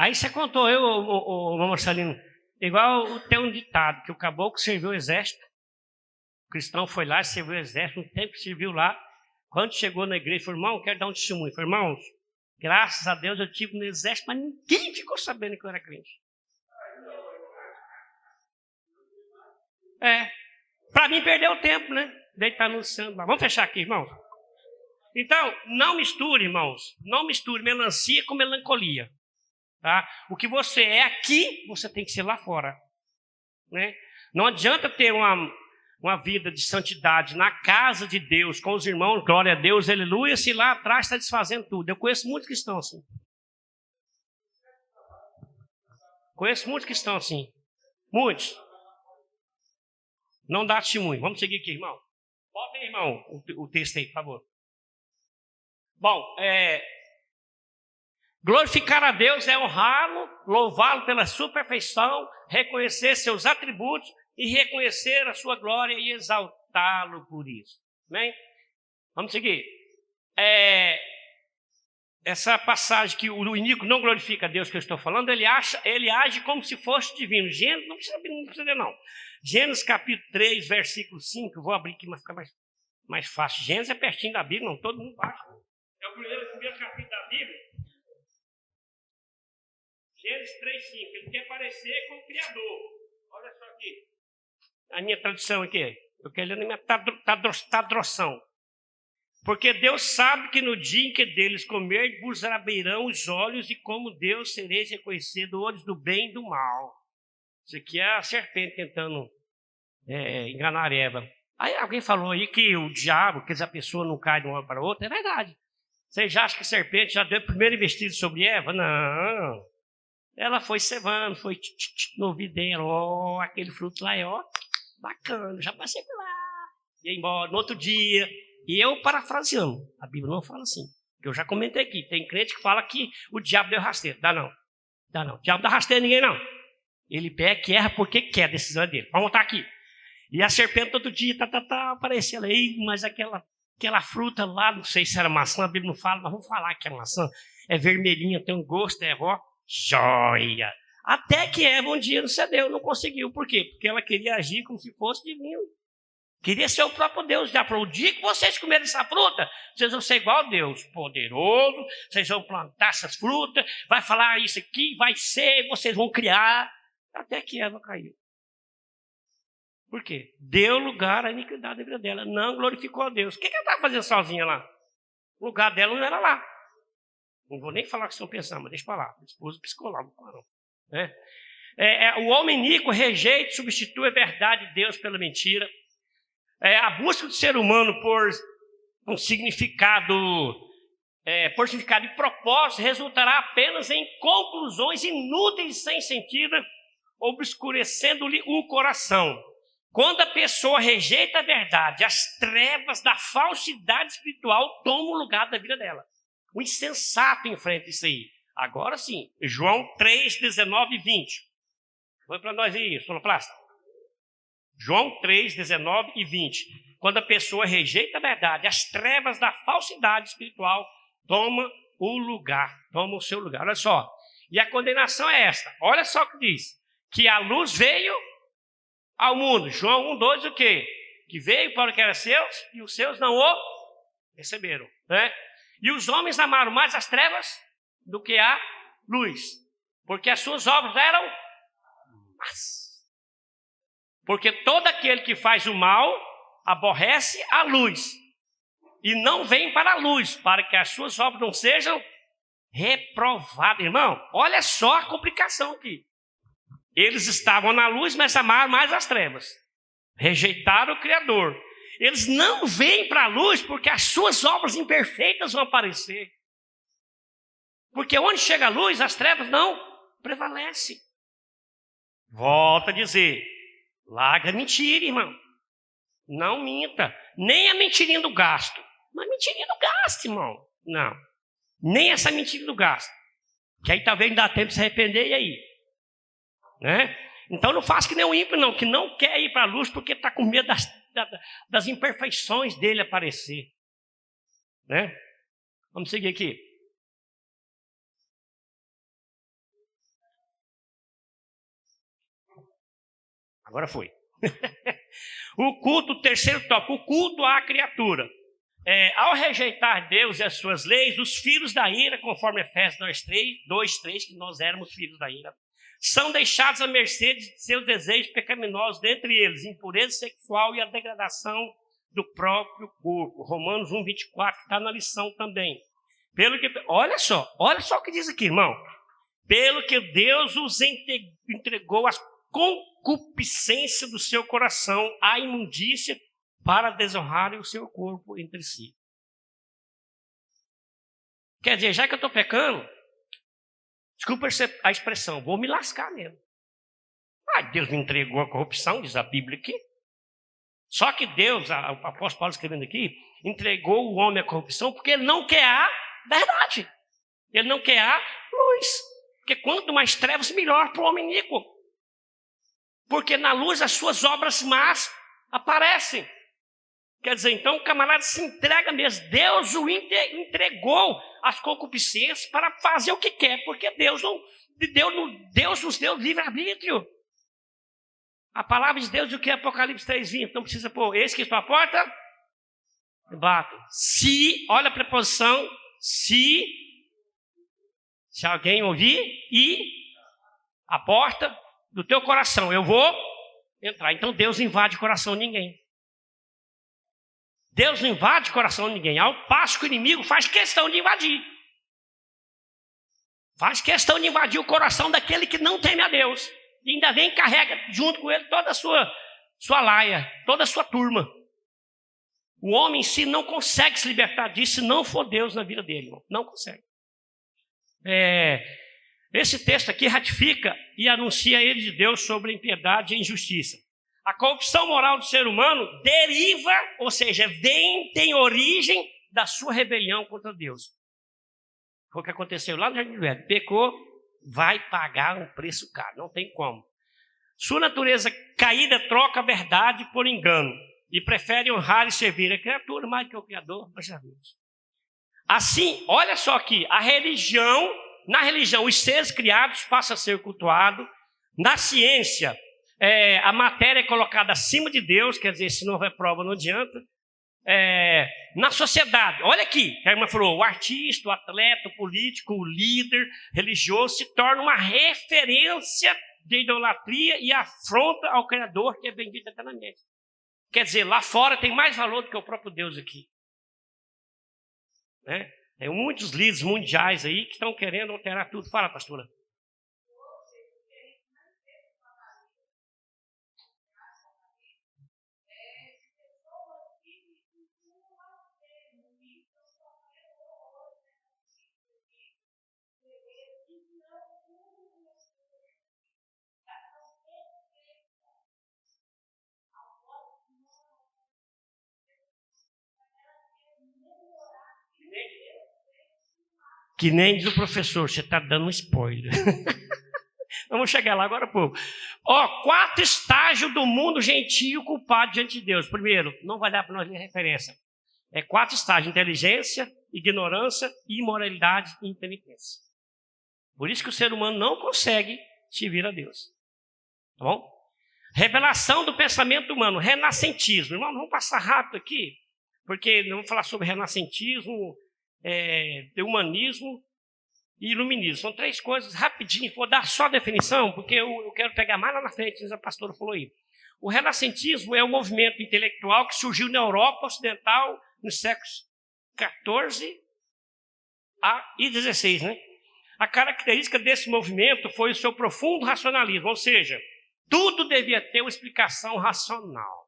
A: Aí você contou, o Marcelino, igual tem um ditado, que o caboclo serviu o exército, o cristão foi lá, serviu o exército, um tempo serviu lá, quando chegou na igreja, falou, irmão, quero dar um testemunho. Falei, irmãos, graças a Deus eu tive no exército, mas ninguém ficou sabendo que eu era crente. Para mim perdeu o tempo, né? Deitar no samba. Vamos fechar aqui, irmãos. Então, não misture, irmãos, não misture melancia com melancolia. Tá? O que você é aqui, você tem que ser lá fora. Né? Não adianta ter uma vida de santidade na casa de Deus, com os irmãos, glória a Deus, aleluia, se lá atrás está desfazendo tudo. Eu conheço muitos cristãos assim. Muitos. Não dá testemunho. Vamos seguir aqui, irmão. Bota aí, irmão, o texto aí, por favor. Bom, glorificar a Deus é honrá-lo, louvá-lo pela sua perfeição, reconhecer seus atributos e reconhecer a sua glória e exaltá-lo por isso. Amém? Vamos seguir. Essa passagem que o iníquo não glorifica a Deus que eu estou falando, ele age como se fosse divino. Gênesis, não precisa ler não. Gênesis capítulo 3, versículo 5, eu vou abrir aqui, mas fica mais fácil. Gênesis é pertinho da Bíblia, não, todo mundo baixa. É o primeiro capítulo da Bíblia. Gênesis 3, 5, ele quer parecer com o Criador. Olha só aqui. A minha tradução aqui, eu quero ler na minha tradução. Porque Deus sabe que no dia em que deles comer, vos abrirão os olhos, e como Deus sereis reconhecedores do bem e do mal. Isso aqui é a serpente tentando enganar Eva. Aí alguém falou aí que o diabo, que essa pessoa não cai de uma hora para outra. É verdade. Vocês acham que a serpente já deu o primeiro investido sobre Eva? Não. Ela foi cevando, foi no ouvido dela. Aquele fruto lá bacana, já passei por lá. Ia embora no outro dia. E eu parafraseando. A Bíblia não fala assim. Eu já comentei aqui. Tem crente que fala que o diabo deu rasteiro. Dá não. O diabo dá rasteiro a ninguém não. Ele pega que erra porque quer, a decisão é dele. Vamos voltar aqui. E a serpente todo dia, aparecia ela aí, mas aquela fruta lá, não sei se era maçã, a Bíblia não fala, mas vamos falar que é maçã. É vermelhinha, tem um gosto, joia. Até que Eva um dia não cedeu, não conseguiu. Por quê? Porque ela queria agir como se fosse divino. Queria ser o próprio Deus. Já falou, o dia que vocês comerem essa fruta, vocês vão ser igual a Deus, poderoso, vocês vão plantar essas frutas, vai falar isso aqui, vai ser, vocês vão criar. Até que Eva caiu. Por quê? Deu lugar à iniquidade da vida dela. Não glorificou a Deus. O que ela estava fazendo sozinha lá? O lugar dela não era lá. Não vou nem falar o que vocês estão pensando, mas deixa para lá. Esposo psicólogo, não. O homem iníquo rejeita e substitui a verdade de Deus pela mentira. A busca do ser humano por um significado e propósito resultará apenas em conclusões inúteis e sem sentido, obscurecendo-lhe o coração. Quando a pessoa rejeita a verdade, as trevas da falsidade espiritual tomam o lugar da vida dela. O insensato enfrenta isso aí. Agora sim, João 3, 19 e 20. Foi para nós aí, sonoplasta. João 3, 19 e 20. Quando a pessoa rejeita a verdade, as trevas da falsidade espiritual tomam o seu lugar. Olha só. E a condenação é esta. Olha só o que diz. Que a luz veio ao mundo. João 1, 2, o quê? Que veio para o que era seus e os seus não o receberam. Né? E os homens amaram mais as trevas do que a luz. Porque as suas obras eram más. Porque todo aquele que faz o mal aborrece a luz. E não vem para a luz, para que as suas obras não sejam reprovadas. Irmão, olha só a complicação aqui. Eles estavam na luz, mas amaram mais as trevas. Rejeitaram o Criador. Eles não vêm para a luz porque as suas obras imperfeitas vão aparecer. Porque onde chega a luz, as trevas não prevalecem. Volto a dizer, larga a mentira, irmão. Não minta. Nem a mentirinha do gasto. Mas mentirinha do gasto, irmão. Não. Nem essa mentira do gasto. Que aí talvez não dá tempo de se arrepender e aí. Né? Então não faça que nem o ímpio, não. Que não quer ir para a luz porque está com medo das imperfeições dele aparecer. Né? Vamos seguir aqui. Agora foi. O terceiro tópico, o culto à criatura. Ao rejeitar Deus e as suas leis, os filhos da ira, conforme Efésios 2:3, que nós éramos filhos da ira, são deixados à mercê de seus desejos pecaminosos, dentre eles, impureza sexual e a degradação do próprio corpo. Romanos 1:24, que está na lição também. Olha só o que diz aqui, irmão. Pelo que Deus os entregou às concupiscência do seu coração, a imundícia, para desonrarem o seu corpo entre si. Quer dizer, já que eu estou pecando, desculpa a expressão, vou me lascar mesmo. Deus me entregou a corrupção, diz a Bíblia aqui. Só que Deus, o apóstolo Paulo escrevendo aqui, entregou o homem à corrupção porque ele não quer a verdade. Ele não quer a luz. Porque quanto mais trevas, melhor para o homem iníquo. Porque na luz as suas obras más aparecem. Quer dizer, então o camarada se entrega mesmo. Deus o entregou às concupiscências para fazer o que quer. Porque Deus nos deu livre-arbítrio. A palavra de Deus, o que é Apocalipse 3:20, não precisa pôr, eis que estou à porta, bato. Se, olha a preposição, se alguém ouvir, e a porta do teu coração, eu vou entrar. Então Deus não invade o coração de ninguém. Deus não invade o coração de ninguém, ao passo que o inimigo faz questão de invadir. Faz questão de invadir o coração daquele que não teme a Deus. E ainda vem e carrega junto com ele toda a sua laia, toda a sua turma. O homem em si não consegue se libertar disso se não for Deus na vida dele, irmão. Não consegue. Esse texto aqui ratifica e anuncia a ele de Deus sobre a impiedade e a injustiça. A corrupção moral do ser humano deriva, ou seja, tem origem da sua rebelião contra Deus. Foi o que aconteceu lá no Jardim do Éden. Pecou, vai pagar um preço caro, não tem como. Sua natureza caída troca a verdade por engano e prefere honrar e servir a criatura mais do que o Criador. Assim, olha só aqui, na religião, os seres criados passam a ser cultuados. Na ciência, a matéria é colocada acima de Deus, quer dizer, se não houver prova não adianta. Na sociedade, olha aqui, a irmã falou, o artista, o atleta, o político, o líder religioso se torna uma referência de idolatria e afronta ao Criador que é bendito eternamente. Quer dizer, lá fora tem mais valor do que o próprio Deus aqui. Tem muitos líderes mundiais aí que estão querendo alterar tudo. Fala, pastora. Que nem diz o professor, você está dando um spoiler. Vamos chegar lá agora há pouco. 4 estágios do mundo gentio culpado diante de Deus. Primeiro, não vai dar para nós ler referência. 4 estágios: inteligência, ignorância, imoralidade e impenitência. Por isso que o ser humano não consegue servir a Deus. Tá bom? Revelação do pensamento humano, renascentismo. Irmão, vamos passar rápido aqui, porque não vamos falar sobre renascentismo, humanismo e iluminismo. São 3 coisas rapidinho. Vou dar só a definição, porque eu quero pegar mais lá na frente, a pastora falou aí. O renascentismo é um movimento intelectual que surgiu na Europa Ocidental nos séculos XIV e XVI, né? A característica desse movimento foi o seu profundo racionalismo, ou seja, tudo devia ter uma explicação racional.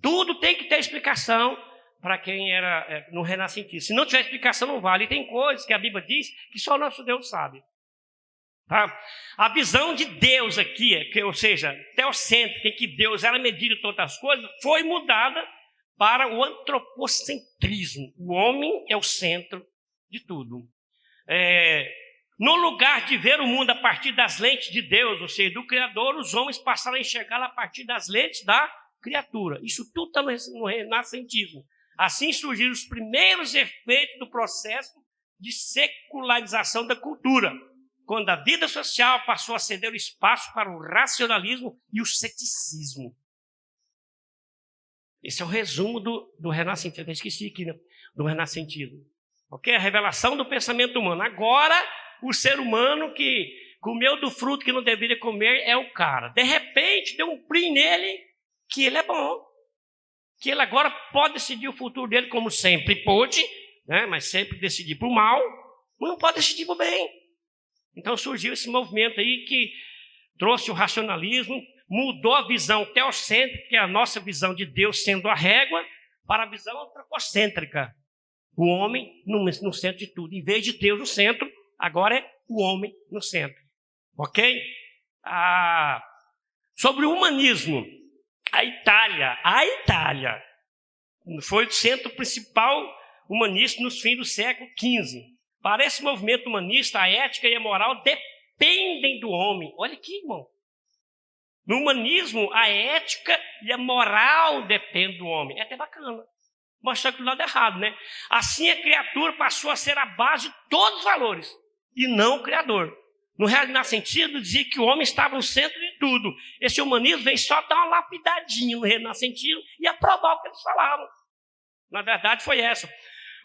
A: Tudo tem que ter explicação para quem era no renascentismo. Se não tiver explicação, não vale. E tem coisas que a Bíblia diz que só o nosso Deus sabe. Tá? A visão de Deus aqui, ou seja, teocêntrica, em que Deus era medida de todas as coisas, foi mudada para o antropocentrismo. O homem é o centro de tudo. No lugar de ver o mundo a partir das lentes de Deus, ou seja, do Criador, os homens passaram a enxergar a partir das lentes da criatura. Isso tudo está no renascentismo. Assim surgiram os primeiros efeitos do processo de secularização da cultura, quando a vida social passou a ceder o espaço para o racionalismo e o ceticismo. Esse é o resumo do renascentismo. Eu esqueci aqui, né? Do renascentismo. Ok? A revelação do pensamento humano. Agora, o ser humano que comeu do fruto que não deveria comer é o cara. De repente, deu um prim nele que ele é bom. Que ele agora pode decidir o futuro dele como sempre pôde, né? Mas sempre decidir para o mal, mas não pode decidir para o bem. Então surgiu esse movimento aí que trouxe o racionalismo, mudou a visão teocêntrica, que é a nossa visão de Deus sendo a régua, para a visão antropocêntrica. O homem no centro de tudo. Em vez de Deus no centro, agora é o homem no centro. Ok? Sobre o humanismo, a Itália foi o centro principal humanista nos fins do século XV. Para esse movimento humanista, a ética e a moral dependem do homem. Olha aqui, irmão. No humanismo, a ética e a moral dependem do homem. É até bacana. Mostrar que do lado errado, né? Assim, a criatura passou a ser a base de todos os valores, e não o criador. No renascentismo, dizia que o homem estava no centro de tudo. Esse humanismo veio só dar uma lapidadinha no renascentismo e aprovar o que eles falavam. Na verdade, foi essa.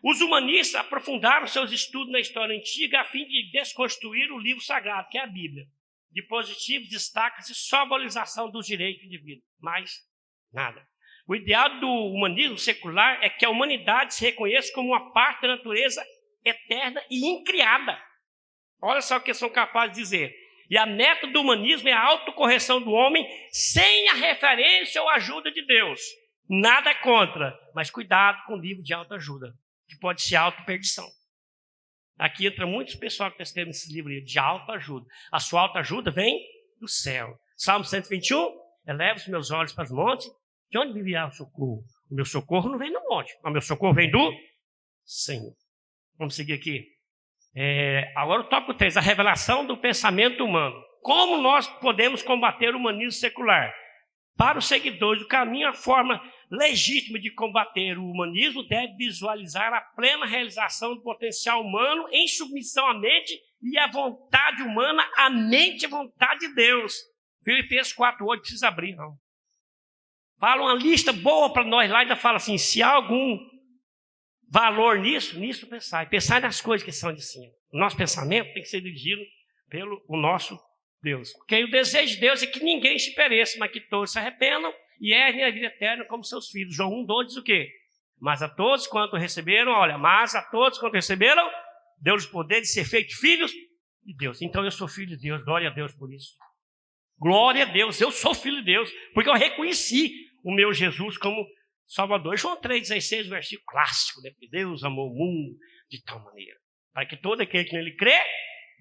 A: Os humanistas aprofundaram seus estudos na história antiga a fim de desconstruir o livro sagrado, que é a Bíblia. De positivo, destaca-se só a valorização dos direitos de vida. Mais nada. O ideal do humanismo secular é que a humanidade se reconheça como uma parte da natureza eterna e incriada. Olha só o que são capazes de dizer. E a meta do humanismo é a autocorreção do homem sem a referência ou ajuda de Deus. Nada contra, mas cuidado com o livro de autoajuda, que pode ser autoperdição. Aqui entra muitos pessoal que está escrevendo esse livro de autoajuda. A sua autoajuda vem do céu. Salmo 121, eleva os meus olhos para os montes. De onde me virá o socorro? O meu socorro não vem do monte. O meu socorro vem do Senhor. Vamos seguir aqui. Agora o tópico 3, a revelação do pensamento humano. Como nós podemos combater o humanismo secular? Para os seguidores do caminho, a forma legítima de combater o humanismo deve visualizar a plena realização do potencial humano em submissão à mente e à vontade humana, à mente e à vontade de Deus. Filipenses 4:8, precisa abrir, não. Fala uma lista boa para nós lá, ainda fala assim, se há algum valor nisso pensar. Pensar nas coisas que são de cima. O nosso pensamento tem que ser dirigido pelo nosso Deus. Porque o desejo de Deus é que ninguém se pereça, mas que todos se arrependam e herdem a vida eterna como seus filhos. João 1:12 diz o quê? Mas a todos quanto receberam, deu-lhes o poder de ser feitos filhos de Deus. Então eu sou filho de Deus, glória a Deus por isso. Glória a Deus, eu sou filho de Deus, porque eu reconheci o meu Jesus como Salvador. João 3,16, versículo clássico, né? Deus amou o mundo de tal maneira, para que todo aquele que nele crê,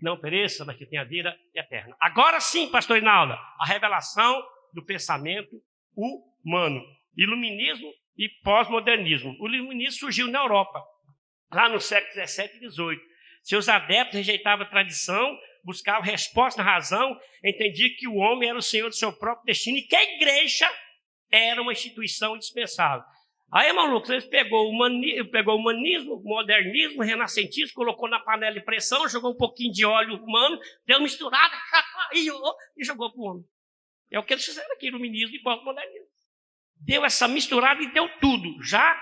A: não pereça, mas que tenha vida eterna. Agora sim, pastor Inalda, a revelação do pensamento humano. Iluminismo e pós-modernismo. O iluminismo surgiu na Europa, lá no século 17 e 18. Seus adeptos rejeitavam a tradição, buscavam resposta na razão, entendiam que o homem era o senhor do seu próprio destino e que a igreja era uma instituição indispensável. Aí, irmão Lucas, ele pegou o humanismo, modernismo, renascentismo, colocou na panela de pressão, jogou um pouquinho de óleo humano, deu uma misturada e jogou para o homem. É o que eles fizeram aqui, iluminismo e pós-modernismo. Deu essa misturada e deu tudo. Já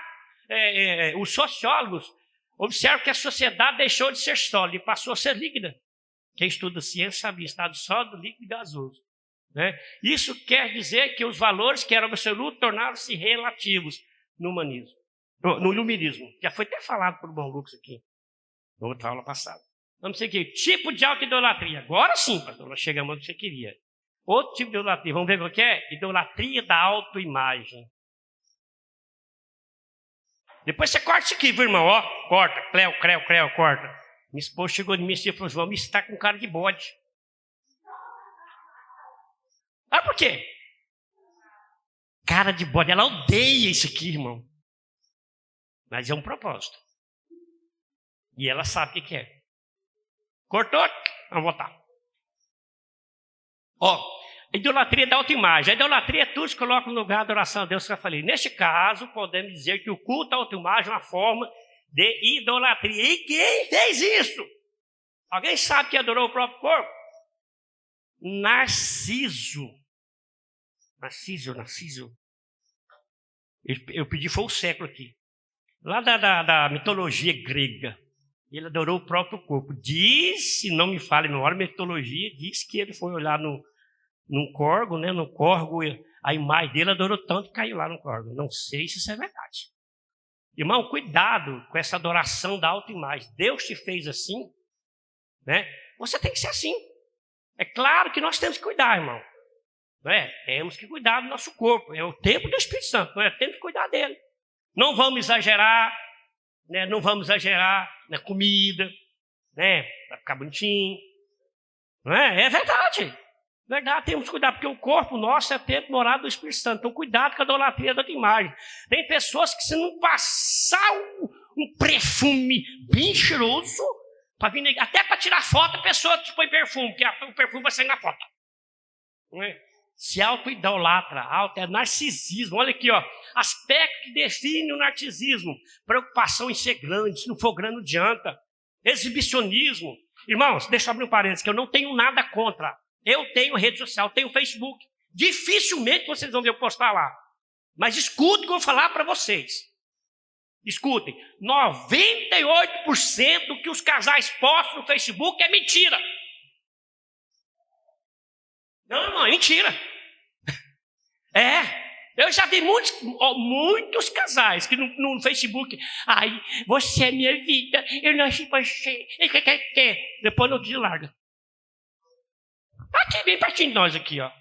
A: os sociólogos observam que a sociedade deixou de ser sólida e passou a ser líquida. Quem estuda ciência sabe, estado sólido, líquido e gasoso. Né? Isso quer dizer que os valores que eram absolutos tornaram-se relativos no humanismo, no iluminismo. Já foi até falado por irmão Lucas aqui, na outra aula passada. Vamos seguir. Tipo de auto-idolatria. Agora sim, pastor, nós chegamos onde você queria. Outro tipo de idolatria. Vamos ver o que é? Idolatria da autoimagem. Depois você corta isso aqui, viu, irmão? Ó, corta. Creu, corta. Minha esposa chegou de mim e falou, João, isso está com cara de bode. Ah, por quê? Cara de bode. Ela odeia isso aqui, irmão. Mas é um propósito. E ela sabe o que é. Cortou? Vamos voltar. Ó, idolatria da autoimagem. A idolatria é tudo que se coloca no lugar da adoração a Deus, que eu falei. Neste caso, podemos dizer que o culto à autoimagem é uma forma de idolatria. E quem fez isso? Alguém sabe que adorou o próprio corpo? Narciso. Eu pedi, foi o século aqui. Lá da mitologia grega. Ele adorou o próprio corpo. Diz, se não me falha a memória, a mitologia diz que ele foi olhar num corgo, né? No corgo, a imagem dele adorou tanto que caiu lá no corgo. Não sei se isso é verdade. Irmão, cuidado com essa adoração da autoimagem. Deus te fez assim, né? Você tem que ser assim. É claro que nós temos que cuidar, irmão. Não é? Temos que cuidar do nosso corpo. É o templo do Espírito Santo. Não é? Temos que cuidar dele. Não vamos exagerar, né? Não vamos exagerar na comida, né? Para ficar bonitinho. Não é? É verdade. Verdade, temos que cuidar, porque o corpo nosso é templo morado do Espírito Santo. Então, cuidado com a idolatria da outra imagem. Tem pessoas que, se não passar um perfume bem cheiroso, para vir até para tirar foto, a pessoa põe perfume, porque o perfume vai sair na foto. Não é? Se auto-idolatra, é narcisismo. Olha aqui, ó, aspecto que define o narcisismo. Preocupação em ser grande, se não for grande não adianta. Exibicionismo. Irmãos, deixa eu abrir um parênteses, que eu não tenho nada contra. Eu tenho rede social, tenho Facebook. Dificilmente vocês vão ver eu postar lá. Mas escutem o que eu vou falar para vocês. Escutem. 98% do que os casais postam no Facebook é mentira. Não, irmão, é mentira. Eu já vi muitos casais que no Facebook, ai, você é minha vida, eu nasci para você, depois no dia larga. Aqui, bem pertinho de nós aqui, ó.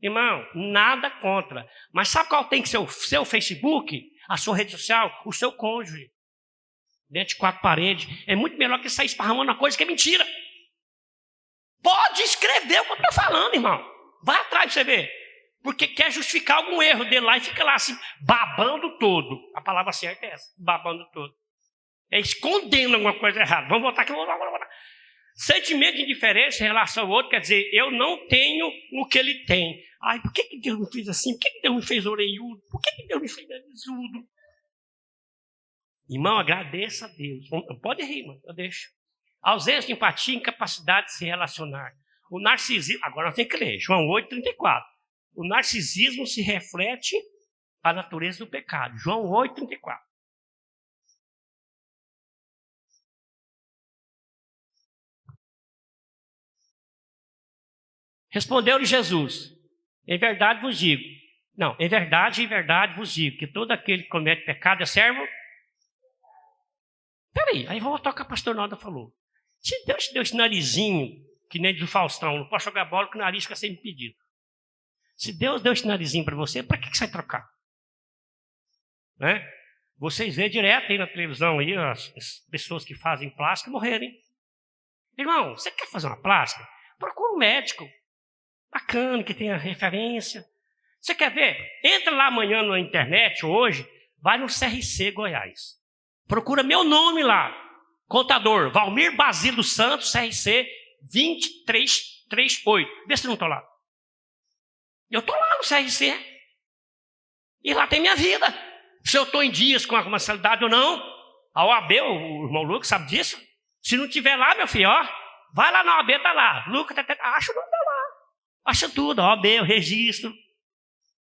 A: Irmão, nada contra. Mas sabe qual tem que ser o seu Facebook? A sua rede social? O seu cônjuge. Dentro de 4 paredes. É muito melhor que sair esparramando uma coisa que é mentira. Pode escrever o que eu estou falando, irmão. Vai atrás pra você ver. Porque quer justificar algum erro dele lá e fica lá assim, babando todo. A palavra certa é essa, babando todo. É escondendo alguma coisa errada. Vamos voltar aqui, vamos voltar. Sentimento de indiferença em relação ao outro, quer dizer, eu não tenho o que ele tem. Ai, por que Deus me fez assim? Por que Deus me fez orelhudo? Por que Deus me fez narizudo? Irmão, agradeça a Deus. Pode rir, mano, eu deixo. Ausência de empatia e incapacidade de se relacionar. O narcisismo, agora nós temos que ler, João 8,34. O narcisismo se reflete a natureza do pecado. João 8,34. Respondeu-lhe Jesus, em verdade vos digo, em verdade vos digo, que todo aquele que comete pecado é servo. Peraí, aí vou voltar ao que a pastor Nalda falou. Se Deus te deu esse narizinho, que nem do Faustão, não pode jogar bola que o nariz fica sem impedido. Se Deus deu esse narizinho para você, para que você vai trocar? Né? Vocês vêem direto aí na televisão aí, as pessoas que fazem plástica morrerem. Irmão, você quer fazer uma plástica? Procura um médico. Bacana, que tenha referência. Você quer ver? Entra lá amanhã na internet, hoje, vai no CRC Goiás. Procura meu nome lá. Contador, Valmir Basílio dos Santos, CRC 2338. Vê se não estou lá. Eu estou lá no CRC. E lá tem minha vida. Se eu estou em dias com a mensalidade ou não. A OAB, o irmão Lucas sabe disso. Se não tiver lá, meu filho, ó, vai lá na OAB, tá lá. Lucas, acha o nome tá lá. Acha tudo, OAB, o registro.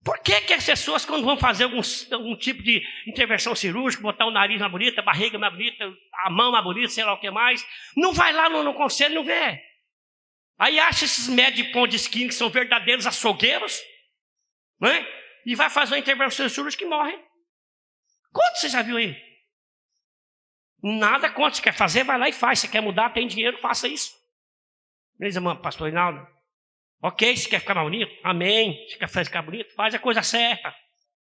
A: Por que as pessoas, quando vão fazer algum tipo de intervenção cirúrgica, botar o nariz mais bonito, a barriga mais bonita, a mão mais bonita, sei lá o que mais, não vai lá no conselho e não vê? Aí acha esses médicos de pão de esquina que são verdadeiros açougueiros, né? E vai fazer uma intervenção cirúrgica e morre. Quanto você já viu aí? Nada contra. Se quer fazer, vai lá e faz. Se quer mudar, tem dinheiro, faça isso. Beleza, irmão, pastor Reinaldo? Ok, se quer ficar mais bonito, amém. Se quer ficar bonito, faz a coisa certa.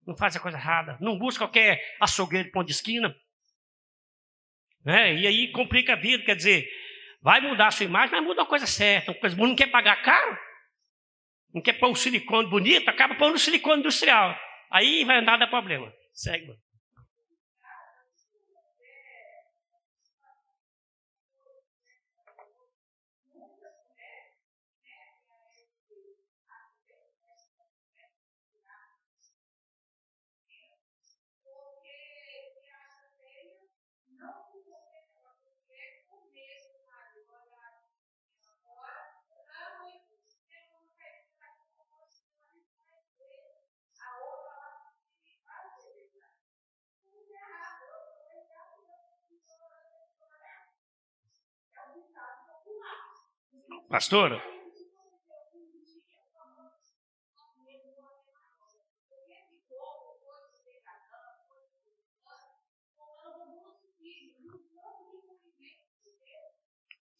A: Não faz a coisa errada. Não busca qualquer açougueiro de pão de esquina. Né? E aí complica a vida, quer dizer, vai mudar a sua imagem, mas muda uma coisa certa. Uma coisa boa, não quer pagar caro? Não quer pôr um silicone bonito? Acaba pondo um silicone industrial. Aí vai andar, dá problema. Segue, mano. Pastora?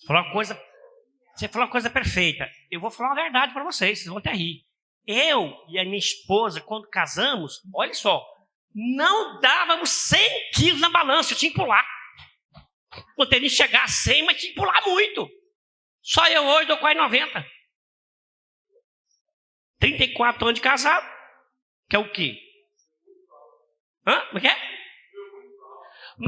A: Falar uma coisa Você falou uma coisa perfeita. Eu vou falar uma verdade para vocês vão até rir. Eu e a minha esposa, quando casamos, olha só, não dávamos 100 quilos na balança, eu tinha que pular. Poderia chegar a 100, mas tinha que pular muito. Só eu hoje dou quase 90. 34 anos de casado, que é o quê? Como é que é?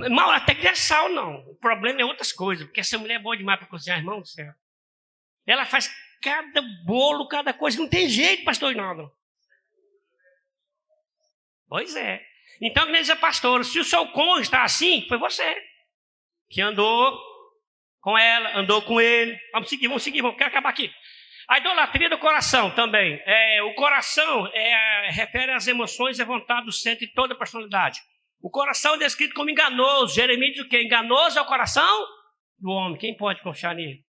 A: Mal, até que é sal, não. O problema é outras coisas, porque essa mulher é boa demais para cozinhar, irmão do céu. Ela faz cada bolo, cada coisa, não tem jeito, pastor Inaldo. Pois é. Então, que nem diz a pastora, se o seu cônjuge está assim, foi você que andou com ela, andou com ele. Vamos seguir, quero acabar aqui. A idolatria do coração também. O coração refere às emoções e à vontade do centro de toda a personalidade. O coração é descrito como enganoso. Jeremias diz o quê? Enganoso é o coração do homem. Quem pode confiar nele?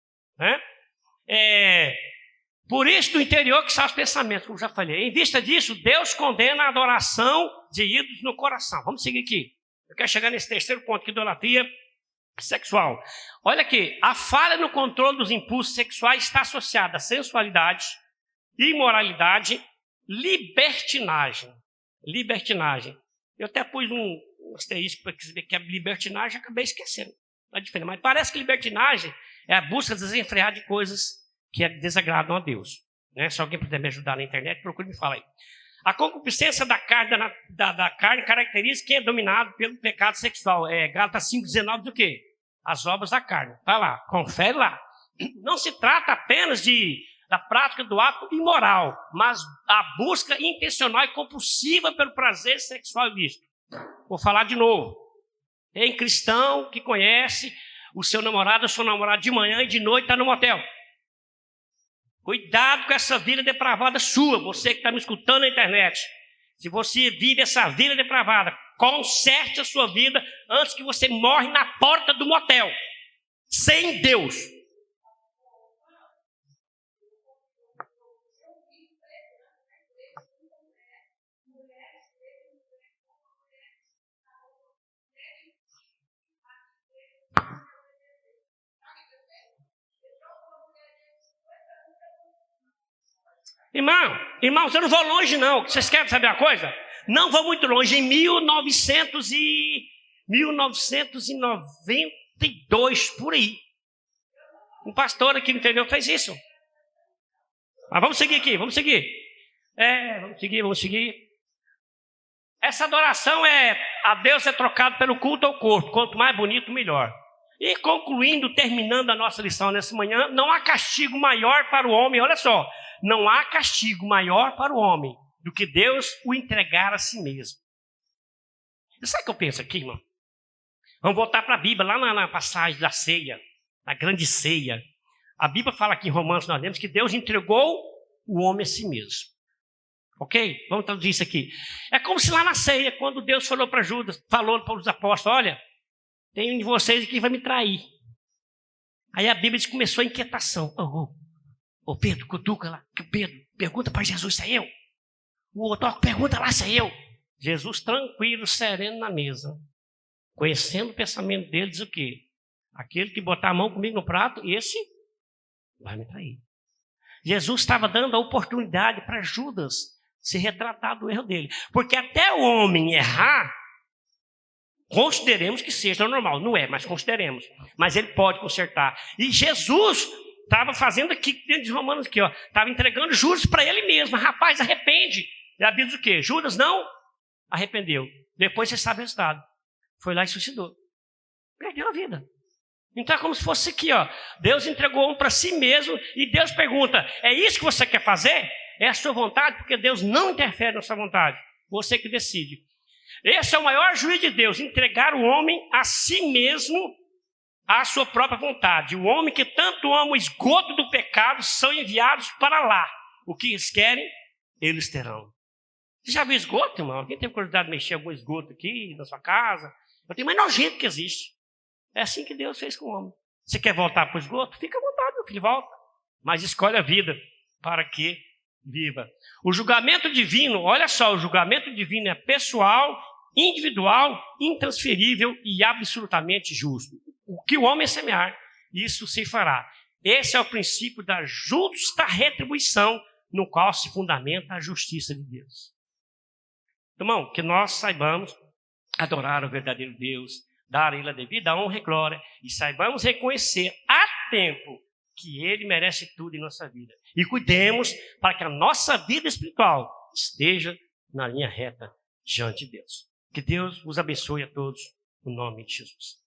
A: Por isso, do interior que saem os pensamentos, como já falei. Em vista disso, Deus condena a adoração de ídolos no coração. Vamos seguir aqui. Eu quero chegar nesse terceiro ponto, que é idolatria sexual. Olha aqui, a falha no controle dos impulsos sexuais está associada a sensualidade, imoralidade, libertinagem. Eu até pus um asterisco para ver que é libertinagem, acabei esquecendo. Não é diferente, mas parece que libertinagem é a busca desenfreada de coisas que desagradam a Deus. Se alguém puder me ajudar na internet, procure me falar aí. A concupiscência da carne caracteriza quem é dominado pelo pecado sexual. Gálatas 5,19 do quê? As obras da carne. Vai lá, confere lá. Não se trata apenas da prática do ato imoral, mas a busca intencional e compulsiva pelo prazer sexual ilícito. Vou falar de novo. Tem cristão que conhece o seu namorado ou sua namorada de manhã e de noite está no motel. Cuidado com essa vida depravada sua, você que está me escutando na internet. Se você vive essa vida depravada, conserte a sua vida antes que você morre na porta do motel, sem Deus. Irmão, você não vou longe não. Vocês querem saber uma coisa? Não vou muito longe. Em 1992, por aí, um pastor aqui no interior fez isso. Mas vamos seguir aqui, vamos seguir. Vamos seguir. Essa adoração a Deus é trocado pelo culto ao corpo. Quanto mais bonito, melhor. E concluindo, terminando a nossa lição nessa manhã, não há castigo maior para o homem, olha só, não há castigo maior para o homem do que Deus o entregar a si mesmo. E sabe o que eu penso aqui, irmão? Vamos voltar para a Bíblia, lá na passagem da ceia, na grande ceia. A Bíblia fala aqui em Romanos, nós lemos que Deus entregou o homem a si mesmo. Ok? Vamos traduzir isso aqui. É como se lá na ceia, quando Deus falou para Judas, falou para os apóstolos, olha, tem um de vocês que vai me trair. Aí a Bíblia diz que começou a inquietação. Ô Pedro, cutuca lá. Que o Pedro pergunta para Jesus se é eu. O outro pergunta lá se é eu. Jesus tranquilo, sereno na mesa. Conhecendo o pensamento dele, diz o quê? Aquele que botar a mão comigo no prato, esse vai me trair. Jesus estava dando a oportunidade para Judas se retratar do erro dele. Porque até o homem errar, consideremos que seja normal. Não é, mas consideremos. Mas ele pode consertar. E Jesus estava fazendo aqui, dentro de Romanos aqui, estava entregando juros para ele mesmo. Rapaz, arrepende. E a Bíblia diz o quê? Judas não arrependeu. Depois você sabe o resultado. Foi lá e suicidou. Perdeu a vida. Então é como se fosse aqui, Deus entregou um para si mesmo e Deus pergunta, é isso que você quer fazer? É a sua vontade? Porque Deus não interfere na sua vontade. Você que decide. Esse é o maior juízo de Deus, entregar o homem a si mesmo, à sua própria vontade. O homem que tanto ama o esgoto do pecado são enviados para lá. O que eles querem, eles terão. Você já viu esgoto, irmão? Alguém tem curiosidade de mexer algum esgoto aqui na sua casa? Eu tenho mais nojento que existe. É assim que Deus fez com o homem. Você quer voltar para o esgoto? Fica à vontade, meu filho, volta. Mas escolhe a vida para que viva. O julgamento divino, olha só, o julgamento divino é pessoal, individual, intransferível e absolutamente justo. O que o homem semear, isso se fará. Esse é o princípio da justa retribuição, no qual se fundamenta a justiça de Deus. Irmão, que nós saibamos adorar o verdadeiro Deus, dar a Ele a devida honra e glória, e saibamos reconhecer a tempo que Ele merece tudo em nossa vida. E cuidemos para que a nossa vida espiritual esteja na linha reta diante de Deus. Que Deus os abençoe a todos, no nome de Jesus.